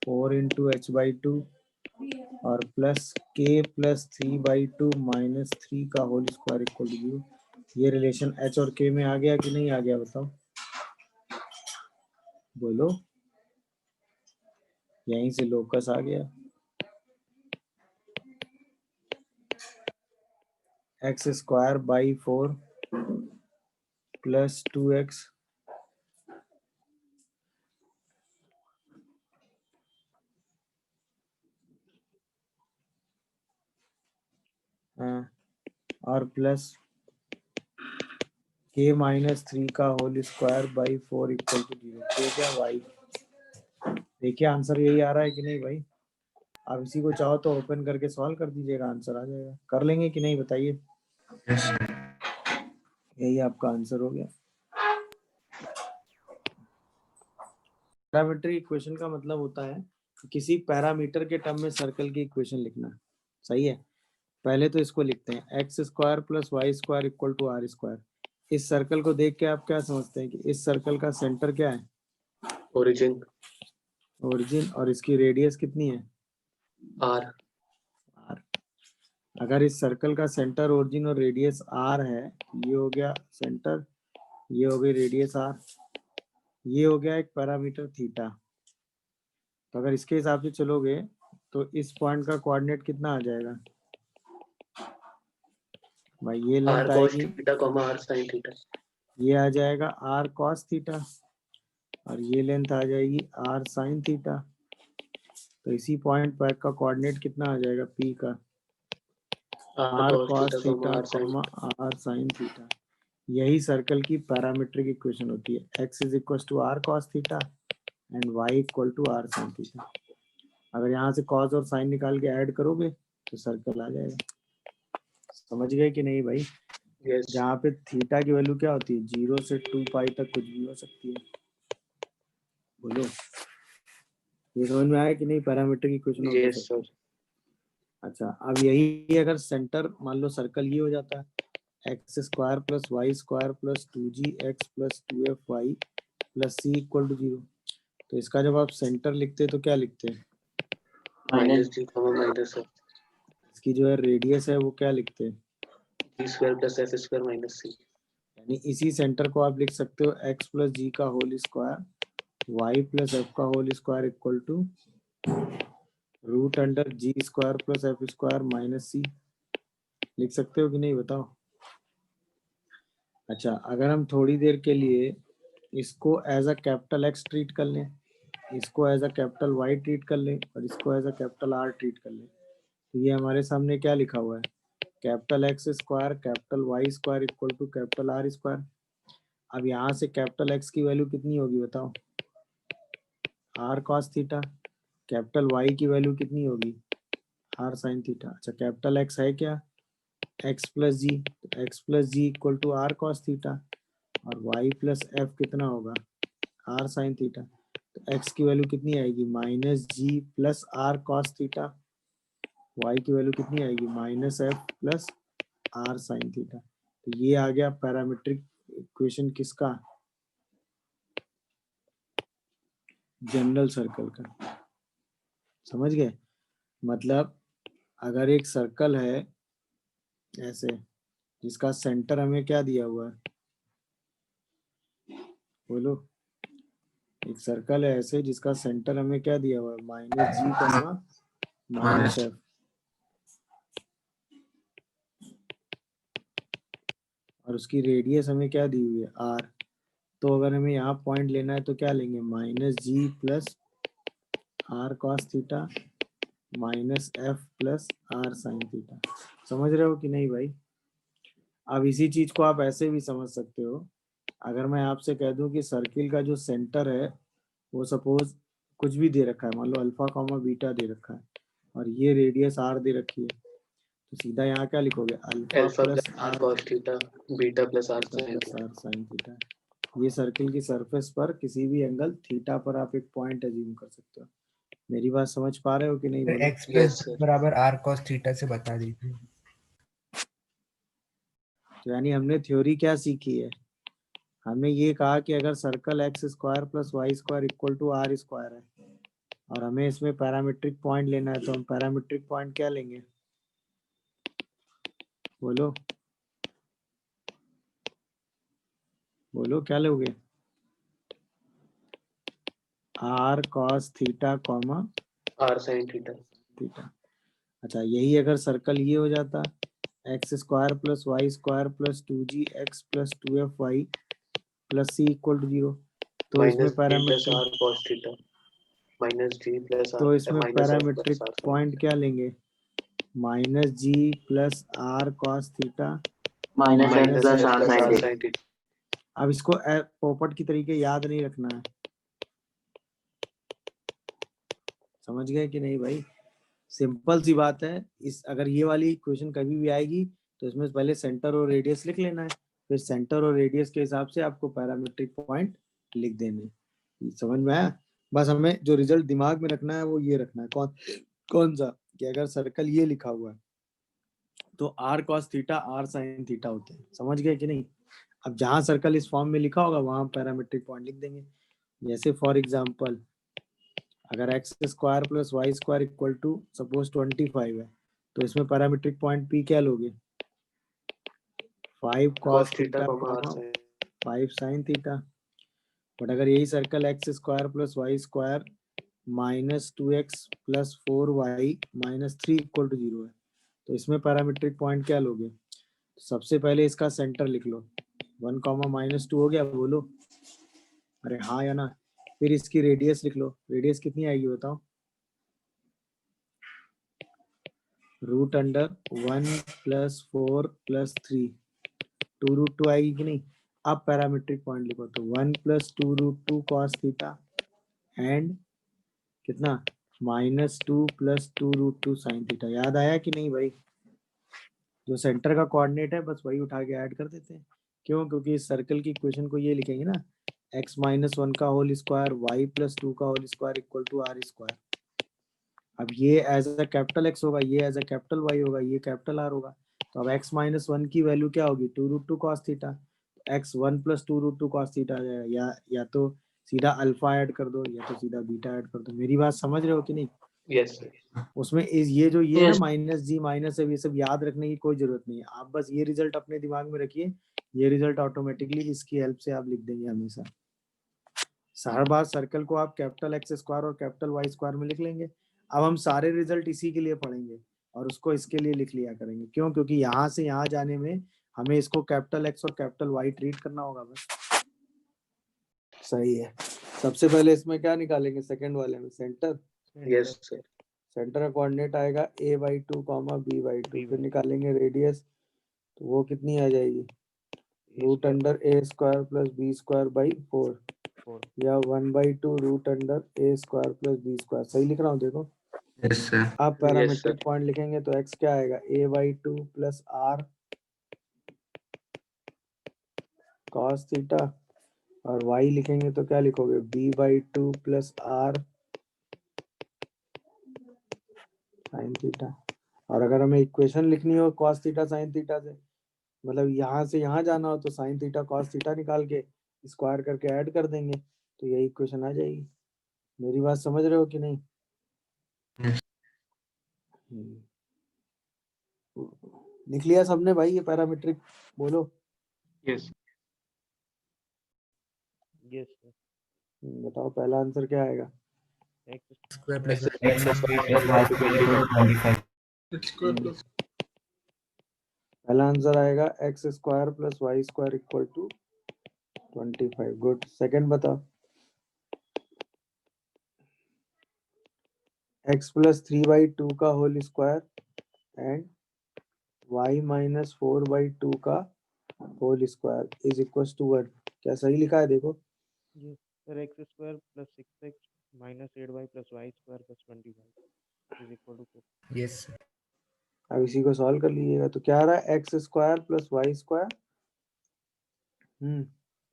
[SPEAKER 1] 4 इंटू h/2 और प्लस k प्लस 3/2 माइनस 3 का होल स्क्वायर इक्वल टू 0। ये रिलेशन h और k में आ गया कि नहीं आ गया बताओ बोलो। यहीं से लोकस आ गया x square by 4 plus 2x और प्लस k माइनस 3 का whole square by 4 equal to 0। k क्या y। देखिए आंसर यही आ रहा है कि नहीं भाई। आप इसी को चाहो तो ओपन करके सॉल्व कर दीजिएगा, आंसर आ जाएगा। कर लेंगे कि नहीं बताइए।
[SPEAKER 3] Yes sir.
[SPEAKER 1] यही आपका आंसर हो गया। पैरामीट्रिक इक्वेशन का मतलब होता है कि किसी पैरामीटर के टर्म में सर्कल की इक्वेशन लिखना। सही है। पहले तो इसको लिखते हैं x square plus y square equal to r square. इस सर्कल को देख के आप क्या समझते हैं कि इस सर्कल का सेंटर क्या है?
[SPEAKER 5] Origin
[SPEAKER 1] origin. और इसकी रेडियस कितनी है?
[SPEAKER 5] आर।
[SPEAKER 1] आर। अगर इस सर्कल का सेंटर ओरिजिन और रेडियस आर है, ये हो गया सेंटर, ये हो गई रेडियस आर, ये हो गया एक पैरामीटर थीटा। तो अगर इसके हिसाब से चलोगे तो इस पॉइंट का कोऑर्डिनेट कितना आ जाएगा भाई? ये
[SPEAKER 5] आर
[SPEAKER 1] लेंथ
[SPEAKER 5] कॉस
[SPEAKER 1] आएगी,
[SPEAKER 5] theta comma r sine theta.
[SPEAKER 1] ये आ जाएगा आर कॉस थीटा, और ये लेंथ आ जाएगी आर साइन थीटा। तो इसी पॉइंट पर का कोऑर्डिनेट कितना आ जाएगा पी का? R cos theta comma r sine theta. यही सर्कल की पैरामीट्रिक इक्वेशन होती है। X is equal to r cos theta and y equal to r sine theta. अगर यहाँ से कॉस और साइन निकाल के ऐड करोगे तो सर्कल आ जाएगा। समझ गए कि नहीं भाई?
[SPEAKER 5] यस
[SPEAKER 1] जहाँ पे थीटा की वैल्यू क्या होती है? 0 से 2 पाई तक कुछ भी हो सकती है। बोलो, ये समझ में आया कि नहीं parametric equation of the
[SPEAKER 5] yes
[SPEAKER 1] circle?
[SPEAKER 5] Sir.
[SPEAKER 1] अच्छा, अब यही अगर सेंटर मान लो सर्कल ये हो जाता है x square plus y square plus 2gx plus 2fy plus c equal to 0। तो इसका जब आप सेंटर लिखते हैं तो क्या लिखते हैं?
[SPEAKER 5] Minus G comma minus F.
[SPEAKER 1] इसकी जो है रेडियस है वो क्या लिखते हैं?
[SPEAKER 5] G square plus F square minus C.
[SPEAKER 1] यानी इसी सेंटर को आप लिख सकते हो एक्स प्लस जी का whole square Y plus F का whole square equal to root under G square plus F square minus C. लिख सकते हो कि नहीं बताओ? अच्छा, अगर हम थोड़ी देर के लिए इसको as a capital x treat कर लें, इसको as a capital y treat कर लें और इसको as a capital r treat कर लें, तो ये हमारे सामने क्या लिखा हुआ है? Capital x square capital y square equal to capital r square. अब यहाँ से कैपिटल एक्स की वैल्यू कितनी होगी बताओ? R cos theta. Capital y की वैल्यू कितनी होगी? R sine theta. अच्छा, कैपिटल एक्स है क्या? X plus g. तो x plus g equal to r cos theta, और वाई प्लस एफ कितना होगा? R sine theta. तो एक्स की वैल्यू कितनी आएगी? Minus g plus r cos theta. Y की वैल्यू कितनी आएगी? Minus f plus r sine theta. तो ये आ गया पैरामीट्रिक इक्वेशन किसका? जनरल सर्कल का। समझ गए? मतलब अगर एक सर्कल है ऐसे जिसका सेंटर हमें क्या दिया हुआ है? बोलो, एक सर्कल है ऐसे जिसका सेंटर हमें क्या दिया हुआ है? Minus G comma minus F. और उसकी रेडियस हमें क्या दी हुई है? आर। तो अगर हमें यहाँ पॉइंट लेना है तो क्या लेंगे? Minus g plus r cos theta minus f plus r sine theta. समझ रहे हो कि नहीं भाई? अब इसी चीज को आप ऐसे भी समझ सकते हो। अगर मैं आपसे कह दूं कि सर्किल का जो सेंटर है वो सपोज कुछ भी दे रखा है, मान लो अल्फा कॉमा बीटा दे रखा है, और ये रेडियस आर दे रखी है, तो सीधा यहाँ क्या लिखोगे? Alpha plus
[SPEAKER 5] r
[SPEAKER 1] r
[SPEAKER 5] cos theta beta plus r
[SPEAKER 1] plus
[SPEAKER 5] sine
[SPEAKER 1] r sine theta. ये सर्किल की सरफेस पर किसी भी एंगल थीटा पर आप एक पॉइंट अज्यूम कर सकते हो। मेरी बात समझ पा रहे हो कि नहीं? बोलो।
[SPEAKER 3] X plus
[SPEAKER 5] yes sir.
[SPEAKER 3] बराबर आर कॉस थीटा से बता दीजिए।
[SPEAKER 1] तो यानी हमने थ्योरी क्या सीखी है? हमने ये कहा कि अगर circle x square plus y square equal to r square है और हमें इसमें पैरामीट्रिक पॉइंट लेना है, तो हम पैरामीट्रिक पॉइंट क्या लेंगे? बोलो बोलो, क्या लोगे? R cos theta comma
[SPEAKER 5] r sine theta.
[SPEAKER 1] Theta. अच्छा, यही अगर सर्कल ये हो जाता x square plus y square plus 2gx plus 2fy plus c equal to 0, तो इसमें
[SPEAKER 5] minus g plus
[SPEAKER 1] parametric
[SPEAKER 5] r cos theta minus g plus
[SPEAKER 1] तो
[SPEAKER 5] r
[SPEAKER 1] इसमें
[SPEAKER 5] minus f plus
[SPEAKER 1] parametric
[SPEAKER 5] r sine.
[SPEAKER 1] Point क्या लेंगे? Minus g plus r cos theta
[SPEAKER 5] minus f
[SPEAKER 1] minus
[SPEAKER 5] plus
[SPEAKER 1] f
[SPEAKER 5] r
[SPEAKER 1] plus
[SPEAKER 5] sine
[SPEAKER 1] r
[SPEAKER 5] theta.
[SPEAKER 1] अब इसको पोपट की तरीके याद नहीं रखना है, समझ गए कि नहीं भाई? सिंपल सी बात है। इस अगर ये वाली इक्वेशन कभी भी आएगी तो इसमें पहले सेंटर और रेडियस लिख लेना है, फिर सेंटर और रेडियस के हिसाब से आपको पैरामीट्रिक पॉइंट लिख देने। ये समझ में आया? बस हमें जो रिजल्ट दिमाग में रखना है वो ये रखना है, कौन सा, कि अगर सर्कल ये लिखा हुआ है तो r cos theta r sine theta होते हैं, समझ गए कि नहीं? अब जहां सर्कल इस फॉर्म में लिखा होगा वहां पैरामीट्रिक पॉइंट लिख देंगे। जैसे फॉर एग्जांपल अगर x square plus y square equal to suppose 25 है तो इसमें पैरामीट्रिक पॉइंट पी क्या लोगे? 5 cos
[SPEAKER 5] cos theta
[SPEAKER 1] theta
[SPEAKER 5] comma r sin
[SPEAKER 1] 5 sine theta. But अगर यही circle x square plus y square minus 2x plus 4y minus 3 equal to 0 है तो इसमें पैरामीट्रिक पॉइंट क्या लोगे? तो सबसे पहले इसका सेंटर लिख लो, 1 कॉमा माइनस 2 हो गया, बोलो अरे हाँ या ना। फिर इसकी रेडियस लिख लो, रेडियस कितनी आएगी बताओ? रूट अंडर 1 प्लस 4 प्लस 3 2√2 आएगी कि नहीं? अब पैरामीट्रिक पॉइंट लिखो तो 1 प्लस 2√2 कॉस थीटा एंड कितना -2 प्लस 2√2 साइन थीटा। याद आया कि नहीं भाई? जो सेंटर का कोऑर्डिनेट है बस वही उठा के ऐड कर देते हैं। क्यों? क्योंकि इस सर्कल की इक्वेशन को ये लिखेंगे ना, x माइनस 1 का होल स्क्वायर y प्लस 2 का whole square equal to r square. अब ये एज अ कैपिटल एक्स होगा, ये एज अ कैपिटल वाई होगा, ये कैपिटल आर होगा। तो अब x माइनस 1 की वैल्यू क्या होगी? 2√2 cos theta. x 1 plus 2√2 cos theta आ जाएगा, या तो सीधा अल्फा ऐड कर दो या तो सीधा बीटा ऐड कर दो। मेरी बात समझ रहे हो कि नहीं?
[SPEAKER 5] yes sir
[SPEAKER 1] उसमें ये जो ये ना
[SPEAKER 5] yes
[SPEAKER 1] माइनस जी माइनस है, ये सब याद रखने की कोई जरूरत नहीं है। आप बस ये रिजल्ट अपने दिमाग में रखिए, ये रिजल्ट ऑटोमेटिकली इसकी हेल्प से आप लिख देंगे हमेशा। हर बार सर्कल को आप कैपिटल एक्स स्क्वायर और कैपिटल वाई स्क्वायर में लिख लेंगे। अब हम सारे रिजल्ट इसी के लिए पढ़ेंगे और उसको इसके लिए लिख लिया करेंगे। क्यों? क्योंकि यहाँ से यहाँ जाने में हमें इसको कैपिटल एक्स और कैपिटल वाई ट्रीट करना होगा बस। सही है। सबसे पहले इसमें क्या निकालेंगे? सेकंड वाले में सेंटर।
[SPEAKER 5] yes sir
[SPEAKER 1] सेंटर का कोऑर्डिनेट आएगा a/2 कॉमा b/2। फिर निकालेंगे रेडियस, तो वो कितनी आ जाएगी? Root under a square plus b square by 4 या 1/2 root under a square plus b square. सही लिख रहा हूँ देखो।
[SPEAKER 3] Yes sir.
[SPEAKER 1] आप
[SPEAKER 5] yes
[SPEAKER 1] पैरामीट्रिक
[SPEAKER 5] sir
[SPEAKER 1] पॉइंट लिखेंगे तो x क्या आएगा? a/2 plus r cos theta, और y लिखेंगे तो क्या लिखोगे? b/2 plus r sin theta. और अगर हमें इक्वेशन लिखनी हो cos थीटा sin थीटा से, मतलब यहाँ से यहाँ जाना हो तो sin थीटा cos थीटा निकाल के स्क्वायर करके ऐड कर देंगे तो यही इक्वेशन आ जाएगी। मेरी बात समझ रहे हो कि नहीं?
[SPEAKER 3] Yes.
[SPEAKER 1] लिख लिया सबने भाई ये पैरामीट्रिक? बोलो।
[SPEAKER 5] yes
[SPEAKER 4] yes sir
[SPEAKER 1] बताओ पहला आंसर क्या आएगा?
[SPEAKER 4] x
[SPEAKER 3] square plus
[SPEAKER 5] x square plus y square equal to 25
[SPEAKER 2] x square plus
[SPEAKER 1] पहला आंसर आएगा x square plus y square equal to 25। Good. Second बताओ। एक्स प्लस 3/2 का whole square and y minus 4/2 का whole square is equal to 1। क्या सही लिखा है? देखो
[SPEAKER 4] yes sir x square plus 6x minus 8y plus y square plus 25 is equal to 4.
[SPEAKER 3] Yes sir.
[SPEAKER 1] अब इसी को सॉल्व कर लीजिएगा तो क्या आ रहा है? X square plus y square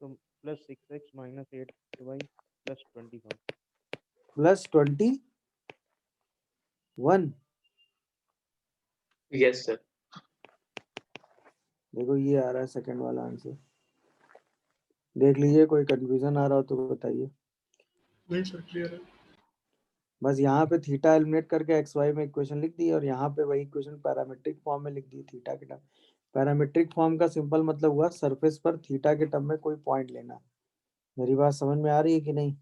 [SPEAKER 4] So plus 6x minus 8y plus 25.
[SPEAKER 1] Plus 21।
[SPEAKER 5] yes sir
[SPEAKER 1] देखो ये आ रहा है सेकंड वाला आंसर, देख लीजिए। कोई कंफ्यूजन आ रहा हो तो बताइए।
[SPEAKER 2] नहीं सर क्लियर है
[SPEAKER 1] बस यहाँ पे थीटा एलिमिनेट करके एक्स वाई में इक्वेशन लिख दी और यहाँ पे वही इक्वेशन पैरामीट्रिक फॉर्म में लिख दी थीटा के टर्म। पैरामीट्रिक फॉर्म का सिंपल मतलब हुआ सरफेस पर थीटा के टर्म में कोई पॉइंट लेना। मेरी बात समझ में आ रही है कि नहीं?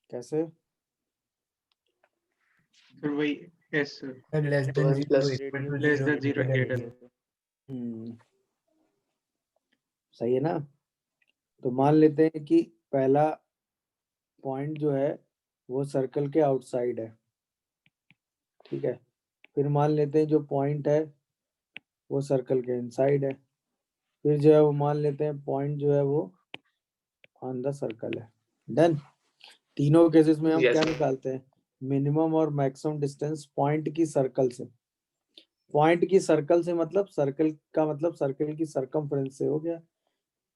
[SPEAKER 1] कैसे?
[SPEAKER 7] सर वही yes sir
[SPEAKER 3] sir less than
[SPEAKER 5] 1
[SPEAKER 3] zero
[SPEAKER 5] plus
[SPEAKER 3] equal to
[SPEAKER 7] less than
[SPEAKER 3] zero
[SPEAKER 7] zero greater
[SPEAKER 1] सही है ना? तो मान लेते हैं कि पहला पॉइंट जो है वो सर्कल के आउटसाइड है, ठीक है। फिर मान लेते हैं जो पॉइंट है वो सर्कल के इनसाइड है। फिर जो है वो मान लेते हैं पॉइंट जो है वो ऑन द सर्कल है। डन। तीनों केसेस में हम
[SPEAKER 5] Yes,
[SPEAKER 1] क्या
[SPEAKER 5] sir.
[SPEAKER 1] निकालते हैं, मिनिमम और मैक्सिमम डिस्टेंस पॉइंट की सर्कल से। पॉइंट की सर्कल से मतलब सर्कल का मतलब सर्कल की सरकमफ्रेंस से हो गया,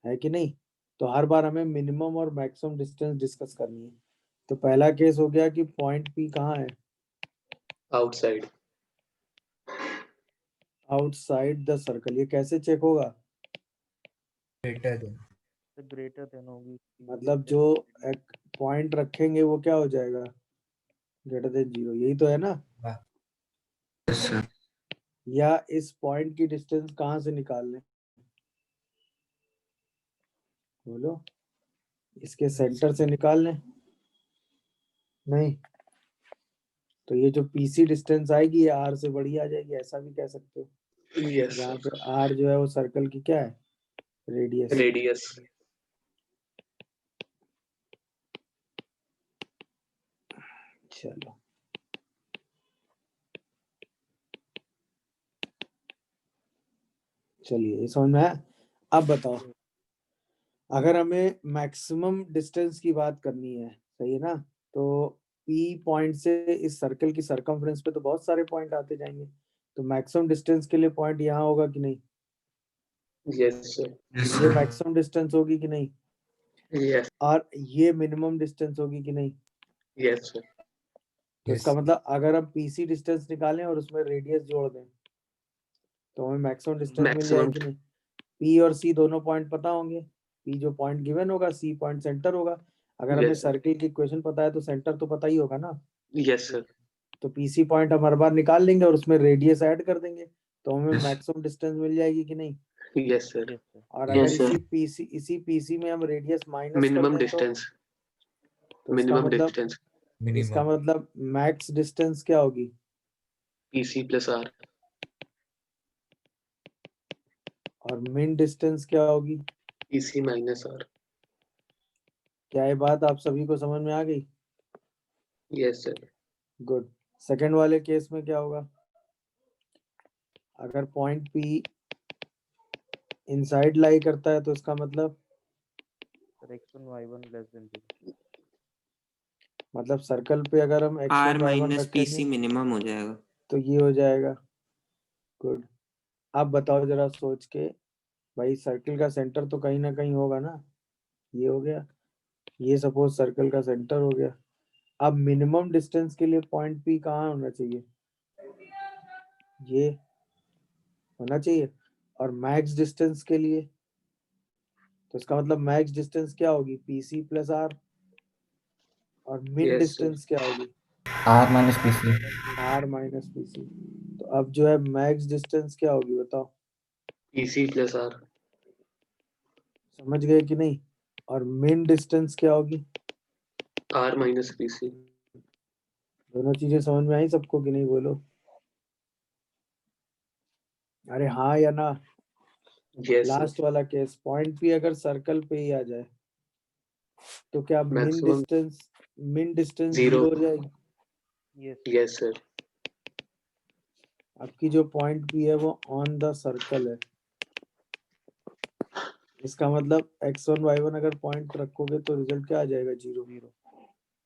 [SPEAKER 1] है कि नहीं। तो हर बार हमें मिनिमम और मैक्सिमम डिस्टेंस डिस्कस करनी है। तो पहला केस हो गया कि पॉइंट पी कहाँ है,
[SPEAKER 5] Outside.
[SPEAKER 1] Outside the circle. ये कैसे चेक होगा,
[SPEAKER 4] ग्रेटर देन होगी
[SPEAKER 1] मतलब जो एक पॉइंट रखेंगे वो क्या हो जाएगा, ग्रेटर देन 0, यही तो है ना।
[SPEAKER 3] Yes, sir.
[SPEAKER 1] या इस पॉइंट की डिस्टेंस कहाँ से निकाल लें, बोलो, इसके सेंटर से निकाल लें, नहीं तो ये जो पीसी डिस्टेंस आएगी ये आर से बड़ी आ जाएगी, ऐसा भी कह सकते हो।
[SPEAKER 5] Yes,
[SPEAKER 1] जहाँ
[SPEAKER 5] sir.
[SPEAKER 1] पे आर जो है वो सर्कल की क्या है, रेडियस।
[SPEAKER 5] Radius.
[SPEAKER 1] चलो चलिए ये समझ में आया। अब बताओ, अगर हमें मैक्सिमम डिस्टेंस की बात करनी है, सही है ना, तो पी पॉइंट से इस सर्कल की सरकमफ्रेंस पे तो बहुत सारे पॉइंट आते जाएंगे, तो मैक्सिमम डिस्टेंस के लिए पॉइंट यहाँ होगा कि नहीं,
[SPEAKER 5] Yes, sir.
[SPEAKER 3] Yes,
[SPEAKER 1] ये
[SPEAKER 3] sir.
[SPEAKER 1] मैक्सिमम डिस्टेंस होगी कि नहीं,
[SPEAKER 5] Yes.
[SPEAKER 1] और ये मिनिमम डिस्टेंस होगी कि नहीं।
[SPEAKER 5] Yes, sir.
[SPEAKER 1] तो इसका मतलब अगर हम पीसी डिस्टेंस निकालें और उसमें रेडियस जोड़ दें तो हमें मैक्सिमम डिस्टेंस मिल
[SPEAKER 5] Maximum.
[SPEAKER 1] जाएगी नहीं। पी और सी दोनों पॉइंट पता होंगे, पी जो पॉइंट गिवन होगा, सी पॉइंट सेंटर होगा। अगर हमें
[SPEAKER 5] Yes, sir.
[SPEAKER 1] सर्किल की इक्वेशन पता है तो सेंटर तो पता ही होगा ना।
[SPEAKER 5] Yes, sir.
[SPEAKER 1] तो पीसी पॉइंट हम हर बार निकाल लेंगे और उसमें रेडियस ऐड कर देंगे तो हमें
[SPEAKER 3] Yes.
[SPEAKER 1] मैक्सिमम डिस्टेंस मिल जाएगी कि नहीं।
[SPEAKER 5] Yes, sir.
[SPEAKER 4] यस सर
[SPEAKER 1] और
[SPEAKER 5] Yes,
[SPEAKER 1] अगर
[SPEAKER 5] sir.
[SPEAKER 1] इसी पीसी में हम रेडियस माइनस कर
[SPEAKER 5] Minimum
[SPEAKER 1] दें
[SPEAKER 5] distance.
[SPEAKER 1] तो इसका
[SPEAKER 5] Minimum
[SPEAKER 1] मतलब
[SPEAKER 5] distance.
[SPEAKER 1] मैक्स डिस्टेंस क्या होगी,
[SPEAKER 5] PC plus R.
[SPEAKER 1] और मिन डिस्टेंस क्या होगी।
[SPEAKER 5] PC minus R.
[SPEAKER 1] क्या ये बात आप सभी को समझ में आ गई।
[SPEAKER 5] Yes, sir.
[SPEAKER 1] गुड। सेकंड वाले केस में क्या होगा, अगर पॉइंट पी इनसाइड लाई करता है तो इसका मतलब
[SPEAKER 4] sir x1 y1 less than 0।
[SPEAKER 1] मतलब सर्कल पे अगर हम
[SPEAKER 6] R
[SPEAKER 1] x1 y1
[SPEAKER 6] minus p सी
[SPEAKER 1] रखेंगे
[SPEAKER 6] मिनिमम हो जाएगा।
[SPEAKER 1] तो ये हो जाएगा। गुड। अब बताओ जरा सोच के, भाई सर्कल का सेंटर तो कहीं ना कहीं होगा ना, ये हो गया, ये सपोज सर्कल का सेंटर हो गया। अब मिनिमम डिस्टेंस के लिए पॉइंट पी कहाँ होना चाहिए, ये होना चाहिए। और मैक्स डिस्टेंस के लिए तो इसका मतलब मैक्स डिस्टेंस क्या होगी, पीसी प्लस आर। और मिन
[SPEAKER 5] Yes, sir.
[SPEAKER 1] डिस्टेंस क्या होगी,
[SPEAKER 5] R minus PC.
[SPEAKER 1] R minus PC. तो अब जो है मैक्स डिस्टेंस क्या होगी बताओ,
[SPEAKER 5] PC plus R.
[SPEAKER 1] समझ गए कि नहीं। और मिन डिस्टेंस क्या होगी,
[SPEAKER 5] R minus PC.
[SPEAKER 1] दोनों चीजें समझ में आई सबको कि नहीं, बोलो अरे हाँ या ना।
[SPEAKER 5] Yes, sir.
[SPEAKER 1] लास्ट वाला केस, पॉइंट पी अगर सर्कल पे ही आ जाए तो क्या
[SPEAKER 5] Maximum
[SPEAKER 1] मिन डिस्टेंस 0
[SPEAKER 5] 0.
[SPEAKER 1] हो जाएगी।
[SPEAKER 4] Yes
[SPEAKER 5] Yes, sir.
[SPEAKER 1] आपकी जो पॉइंट पी है वो ऑन द सर्कल है, इसका मतलब x1 y1 अगर पॉइंट रखोगे तो रिजल्ट क्या आ जाएगा, 0।
[SPEAKER 4] 0।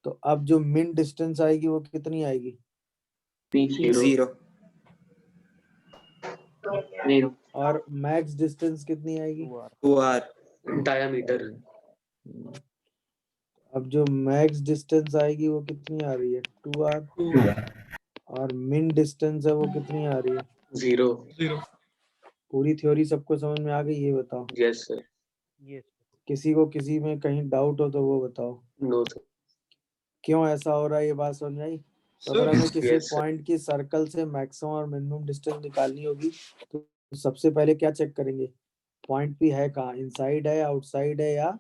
[SPEAKER 1] तो अब जो मिन डिस्टेंस आएगी वो कितनी आएगी,
[SPEAKER 5] Zero.
[SPEAKER 6] जीरो।
[SPEAKER 5] Zero.
[SPEAKER 1] और मैक्स डिस्टेंस कितनी आएगी।
[SPEAKER 4] 2r।
[SPEAKER 6] 2R।
[SPEAKER 5] Diameter.
[SPEAKER 1] अब जो मैक्स डिस्टेंस आएगी वो कितनी आ रही है, 2r। और मिन डिस्टेंस है वो कितनी आ रही है।
[SPEAKER 5] 0.
[SPEAKER 2] Zero.
[SPEAKER 1] पूरी थ्योरी सबको समझ में आ गई, ये बताओ।
[SPEAKER 5] Yes, sir.
[SPEAKER 4] यस
[SPEAKER 1] किसी को किसी में कहीं डाउट हो तो वो बताओ,
[SPEAKER 5] No, sir.
[SPEAKER 1] क्यों ऐसा हो रहा है, ये बात समझ आई। तो
[SPEAKER 2] Sir,
[SPEAKER 1] अगर हमें किसी
[SPEAKER 5] Yes, sir.
[SPEAKER 1] पॉइंट की सर्कल से मैक्सिमम और मिनिमम डिस्टेंस निकालनी होगी तो सबसे पहले क्या चेक करेंगे, पॉइंट पी है कहाँ, इनसाइड है, आउटसाइड है, या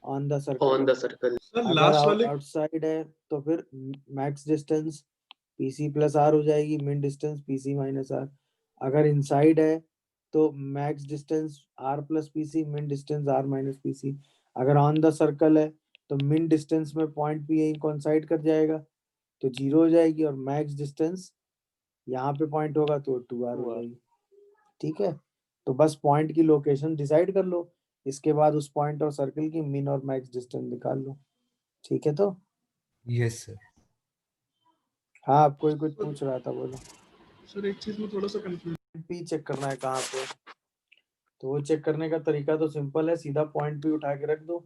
[SPEAKER 1] ऑन द सर्कल
[SPEAKER 5] On
[SPEAKER 1] है।
[SPEAKER 5] the circle.
[SPEAKER 2] sir,
[SPEAKER 1] अगर
[SPEAKER 2] last वाले
[SPEAKER 1] आउटसाइड है तो फिर max distance PC plus r हो जाएगी, min distance PC minus r. अगर इनसाइड है तो max distance r plus PC, min distance r minus PC. अगर ऑन द सर्कल है तो मिन डिस्टेंस में पॉइंट पी यही कोइंसाइड कर जाएगा तो 0 हो जाएगी, और मैक्स डिस्टेंस यहाँ पे पॉइंट होगा तो 2r हो
[SPEAKER 4] 2r।
[SPEAKER 1] जाएगी। ठीक है, तो बस पॉइंट की लोकेशन डिसाइड कर लो, इसके बाद उस पॉइंट और सर्कल की मिन और मैक्स डिस्टेंस निकाल लो। ठीक है, तो
[SPEAKER 3] यस सर।
[SPEAKER 1] हाँ, आप कोई कुछ पूछ रहा था, बोलो।
[SPEAKER 2] सर एक चीज में थोड़ा सा कंफ्यूज।
[SPEAKER 1] पी चेक करना है कहाँ पे, तो वो चेक करने का तरीका तो सिंपल है, सीधा पॉइंट पी उठा के रख दो।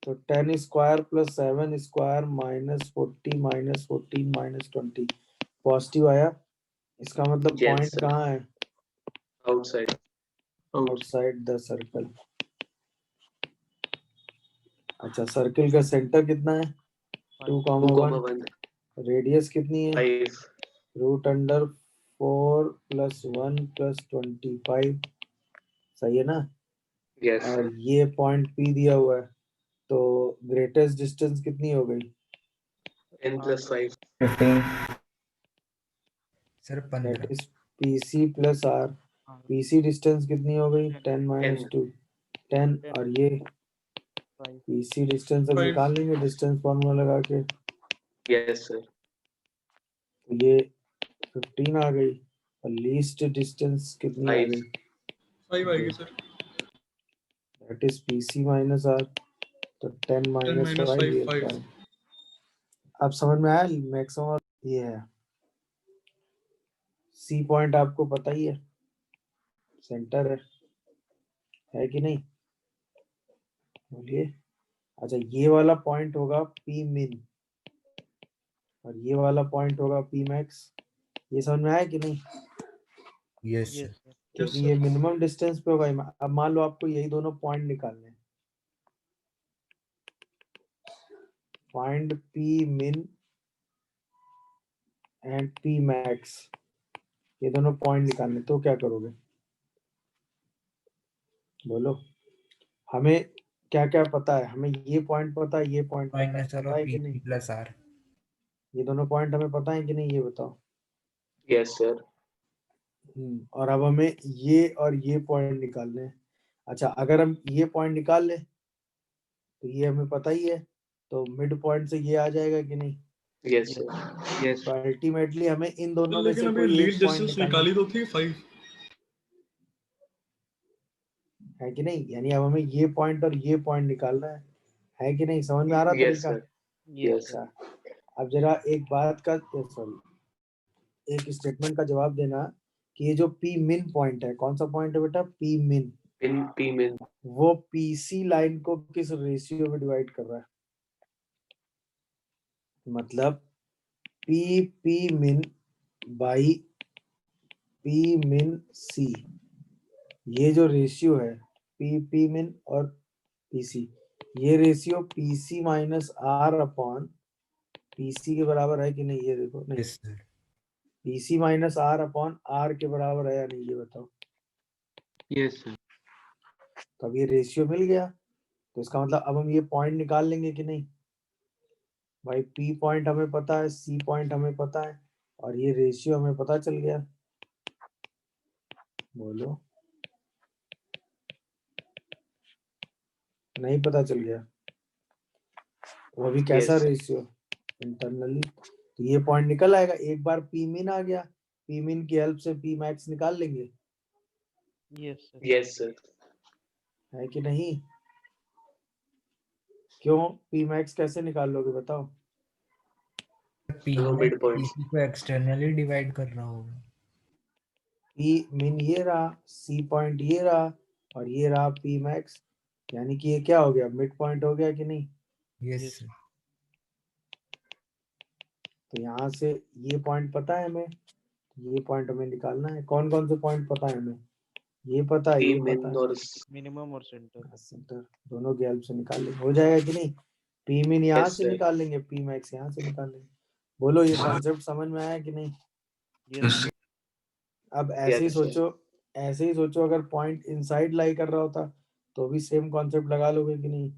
[SPEAKER 1] तो 10 square plus 7 square minus 40 minus 14 minus 20 positive आया, इसका मतलब
[SPEAKER 5] Yes,
[SPEAKER 1] पॉइंट
[SPEAKER 5] sir.
[SPEAKER 1] कहाँ है?
[SPEAKER 5] Outside.
[SPEAKER 1] Outside the circle. अच्छा, सर्कल का सेंटर कितना है? 2,1।
[SPEAKER 5] 2,1.
[SPEAKER 1] रेडियस कितनी है?
[SPEAKER 5] 5.
[SPEAKER 1] Root under 4 plus 1 plus 25। सही है ना?
[SPEAKER 5] Yes,
[SPEAKER 1] और
[SPEAKER 5] sir.
[SPEAKER 1] ये पॉइंट पी दिया हुआ है, तो ग्रेटेस्ट डिस्टेंस कितनी हो गई?
[SPEAKER 5] 10 plus 5.
[SPEAKER 3] 15 sir
[SPEAKER 1] that
[SPEAKER 3] 15
[SPEAKER 1] is PC plus r. PC distance कितनी हो गई? 10 माइनस 2 10। और ये पीसी डिस्टेंस अब
[SPEAKER 2] 5.
[SPEAKER 1] निकाल लेंगे डिस्टेंस फॉर्मूला लगा के,
[SPEAKER 5] Yes, sir.
[SPEAKER 1] तो ये 15 आ गई। और लीस्ट डिस्टेंस कितनी आ
[SPEAKER 5] 5.
[SPEAKER 1] गई?
[SPEAKER 2] 5 आएगी sir.
[SPEAKER 1] That is PC minus r, तो 10 माइनस
[SPEAKER 2] 10 -
[SPEAKER 1] 5 ये
[SPEAKER 2] 5
[SPEAKER 1] 5। अब समझ में आया मैक्सिमम ये है। सी पॉइंट आपको पता ही है, सेंटर है कि नहीं? बोलिए। अच्छा, ये वाला पॉइंट होगा पी मिन और ये वाला पॉइंट होगा पी मैक्स। ये समझ में आया कि नहीं?
[SPEAKER 3] Yes
[SPEAKER 4] yes
[SPEAKER 3] sir.
[SPEAKER 4] सर।
[SPEAKER 1] क्योंकि
[SPEAKER 2] sir.
[SPEAKER 1] ये मिनिमम डिस्टेंस पे होगा। अब मान लो आपको यही दोनों पॉइंट निकालने हैं, फाइंड पी मिन एंड पी मैक्स, ये दोनों पॉइंट निकालने, तो क्या करोगे? बोलो। हमें क्या क्या पता है? हमें ये पॉइंट पता है, ये पॉइंट
[SPEAKER 3] माइनस आर
[SPEAKER 1] पता
[SPEAKER 3] और
[SPEAKER 1] है कि नहीं?
[SPEAKER 3] P plus r.
[SPEAKER 1] ये दोनों पॉइंट हमें पता है कि नहीं, ये बताओ।
[SPEAKER 5] Yes, sir.
[SPEAKER 1] और अब हमें ये और ये पॉइंट निकालने हैं। अच्छा, अगर हम ये पॉइंट निकाल लें तो ये हमें पता ही है, तो मिड पॉइंट से ये आ जाएगा कि नहीं?
[SPEAKER 5] Yes, sir.
[SPEAKER 7] Yes.
[SPEAKER 1] तो अल्टीमेटली हमें इन दोनों में
[SPEAKER 2] लेकिन
[SPEAKER 1] से
[SPEAKER 2] अभी
[SPEAKER 1] कोई
[SPEAKER 2] लीड
[SPEAKER 1] एक पॉइंट
[SPEAKER 2] डिस्टेंस
[SPEAKER 1] निकालना
[SPEAKER 2] निकाली तो थी 5।
[SPEAKER 1] है कि नहीं? यानी अब हमें ये पॉइंट और ये पॉइंट निकालना है कि नहीं? समझ में आ रहा
[SPEAKER 5] Yes,
[SPEAKER 1] तरीका?
[SPEAKER 5] sir.
[SPEAKER 4] Yes
[SPEAKER 5] Yes.
[SPEAKER 4] सर।
[SPEAKER 1] अच्छा, अब जरा एक बात का, सॉरी, एक स्टेटमेंट का जवाब देना कि ये जो पी मिन पॉइंट है, कौन सा पॉइंट है बेटा? पी मिन।
[SPEAKER 5] P min.
[SPEAKER 1] वो पीसी लाइन को किस रेशियो में डिवाइड कर रहा है? मतलब पी मिन बाई पी मिन सी, ये जो रेशियो है पी मिन और पीसी, ये ratio PC minus r upon PC के बराबर है कि नहीं? ये देखो, नहीं,
[SPEAKER 3] yes sir.
[SPEAKER 1] PC minus r upon r के बराबर है या नहीं, ये बताओ।
[SPEAKER 7] Yes, sir.
[SPEAKER 1] तो अब ये रेशियो मिल गया, तो इसका मतलब अब हम ये पॉइंट निकाल लेंगे कि नहीं? भाई पी पॉइंट हमें पता है, सी पॉइंट हमें पता है, और ये रेशियो हमें पता चल गया। बोलो। नहीं पता चल गया? वो भी कैसा
[SPEAKER 5] Yes.
[SPEAKER 1] रेशियो? इंटरनली। तो ये पॉइंट निकल आएगा, एक बार पी मिन आ गया, पी मिन की हेल्प से पी मैक्स निकाल लेंगे,
[SPEAKER 4] यस सर।
[SPEAKER 5] Yes, sir.
[SPEAKER 1] है कि नहीं? क्यों? पी मैक्स कैसे निकाल लोगे बताओ?
[SPEAKER 3] पी
[SPEAKER 5] दोनों
[SPEAKER 3] मैक्स
[SPEAKER 5] mid points.
[SPEAKER 3] पीसी को एक्सटर्नली डिवाइड कर रहा होगा।
[SPEAKER 1] पी मिन ये रहा, सी पॉइंट ये रहा, और ये रहा पी मैक्स, यानी कि ये क्या हो गया? मिड पॉइंट हो गया कि नहीं?
[SPEAKER 3] Yes
[SPEAKER 4] Yes.
[SPEAKER 3] सर।
[SPEAKER 1] तो यहाँ से ये पॉइंट पता है हमें, ये पॉइंट हमें निकालना है। कौन कौन से पॉइंट पता है हमें? ये पता है,
[SPEAKER 5] P
[SPEAKER 1] ये
[SPEAKER 5] min
[SPEAKER 1] पता
[SPEAKER 5] और
[SPEAKER 4] मिनिमम और सेंटर।
[SPEAKER 1] है, सेंटर दोनों की हेल्प से निकाल लेंगे, हो जाएगा कि नहीं? पी मिन यहाँ
[SPEAKER 5] Yes,
[SPEAKER 1] से
[SPEAKER 5] sir.
[SPEAKER 1] निकाल लेंगे, पी मैक्स यहाँ से निकाल लेंगे। बोलो, ये कॉन्सेप्ट समझ में आया कि नहीं?
[SPEAKER 4] यस
[SPEAKER 3] यस
[SPEAKER 1] अब ऐसे ही
[SPEAKER 5] Yes, sir.
[SPEAKER 1] सोचो, ऐसे ही सोचो, अगर पॉइंट इनसाइड लाई कर रहा होता तो भी सेम कॉन्सेप्ट लगा लोगे कि नहीं?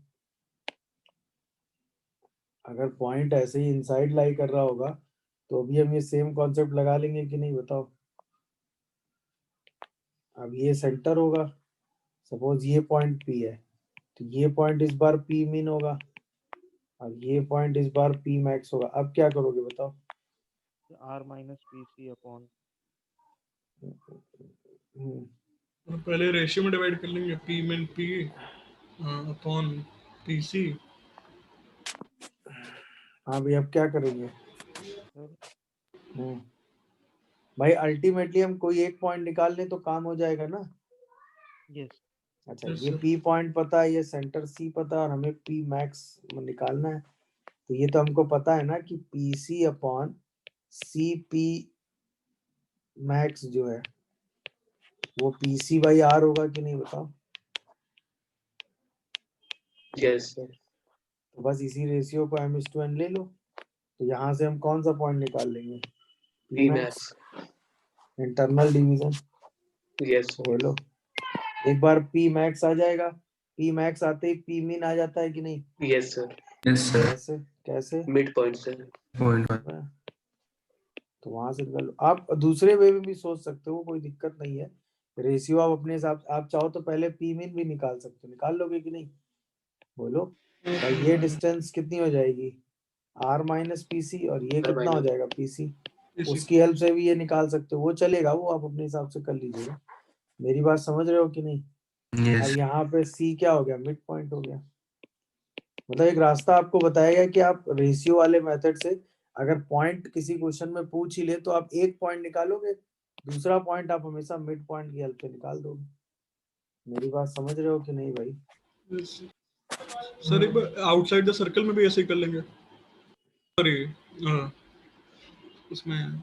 [SPEAKER 1] अगर पॉइंट ऐसे ही इनसाइड लाई कर रहा होगा तो भी हम ये सेम कॉन्सेप्ट लगा लेंगे कि नहीं, बताओ? अब ये सेंटर होगा, सपोज ये पॉइंट पी है, तो ये पॉइंट इस बार पी मिन होगा, और ये पॉइंट इस बार पी मैक्स होगा। अब क्या करोगे बताओ?
[SPEAKER 4] R minus p c upon.
[SPEAKER 2] और पहले रेशियो में डिवाइड कर लेंगे, p min p upon pc।
[SPEAKER 1] हाँ भाई अब क्या करेंगे?
[SPEAKER 4] सर
[SPEAKER 1] भाई अल्टीमेटली हम कोई एक पॉइंट निकाल लें तो काम हो जाएगा ना।
[SPEAKER 4] यस
[SPEAKER 1] अच्छा
[SPEAKER 2] Yes,
[SPEAKER 1] ये
[SPEAKER 2] sir.
[SPEAKER 1] P पॉइंट पता है, ये सेंटर C पता है और हमें P मैक्स निकालना है। तो ये तो हमको पता है ना कि PC अपॉन CP मैक्स जो है वो PC बाई R होगा कि नहीं बताओ।
[SPEAKER 5] Yes, sir.
[SPEAKER 1] तो बस इसी रेशियो को m/n ले लो। तो यहाँ से हम कौन सा पॉइंट निकाल लेंगे?
[SPEAKER 5] P max.
[SPEAKER 1] Internal division.
[SPEAKER 5] Yes, sir.
[SPEAKER 1] बोलो एक बार P मैक्स आ जाएगा, P मैक्स आते ही P min आ जाता है कि नहीं?
[SPEAKER 5] Yes, sir.
[SPEAKER 3] Yes sir.
[SPEAKER 1] कैसे कैसे?
[SPEAKER 5] Midpoint, sir.
[SPEAKER 3] पॉइंट
[SPEAKER 1] तो वहां से निकाल लो। आप दूसरे वे में भी सोच सकते हो, कोई दिक्कत नहीं है। रेशियो आप अपने हिसाब, आप चाहो तो पहले P min भी निकाल सकते हो, निकाल लोगे कि नहीं? बोलो भाई ये डिस्टेंस कितनी हो जाएगी? R माइनस PC और ये
[SPEAKER 5] R
[SPEAKER 1] कितना हो
[SPEAKER 5] minus.
[SPEAKER 1] जाएगा? PC।
[SPEAKER 2] PC।
[SPEAKER 1] उसकी हेल्प से भी ये निकाल सकते हो, वो चलेगा, वो आप अपने हिसाब से कर लीजिएगा। मेरी बात समझ रहे हो कि नहीं? अब
[SPEAKER 3] यस
[SPEAKER 1] यहाँ पे C क्या हो गया? मिड पॉइंट हो गया। मतलब एक रास्ता आपको बताया गया कि आप रेशियो वाले मेथड से अगर पॉइंट किसी क्वेश्चन में पूछ ही ले तो आप एक पॉइंट निकालोगे, दूसरा पॉइंट आप हमेशा मिड पॉइंट की हेल्प से निकाल दोगे। मेरी बात समझ रहे हो कि नहीं भाई?
[SPEAKER 2] Yes. सर एक बार आउटसाइड द सर्कल में भी ऐसे ही कर लेंगे। सॉरी, उसमें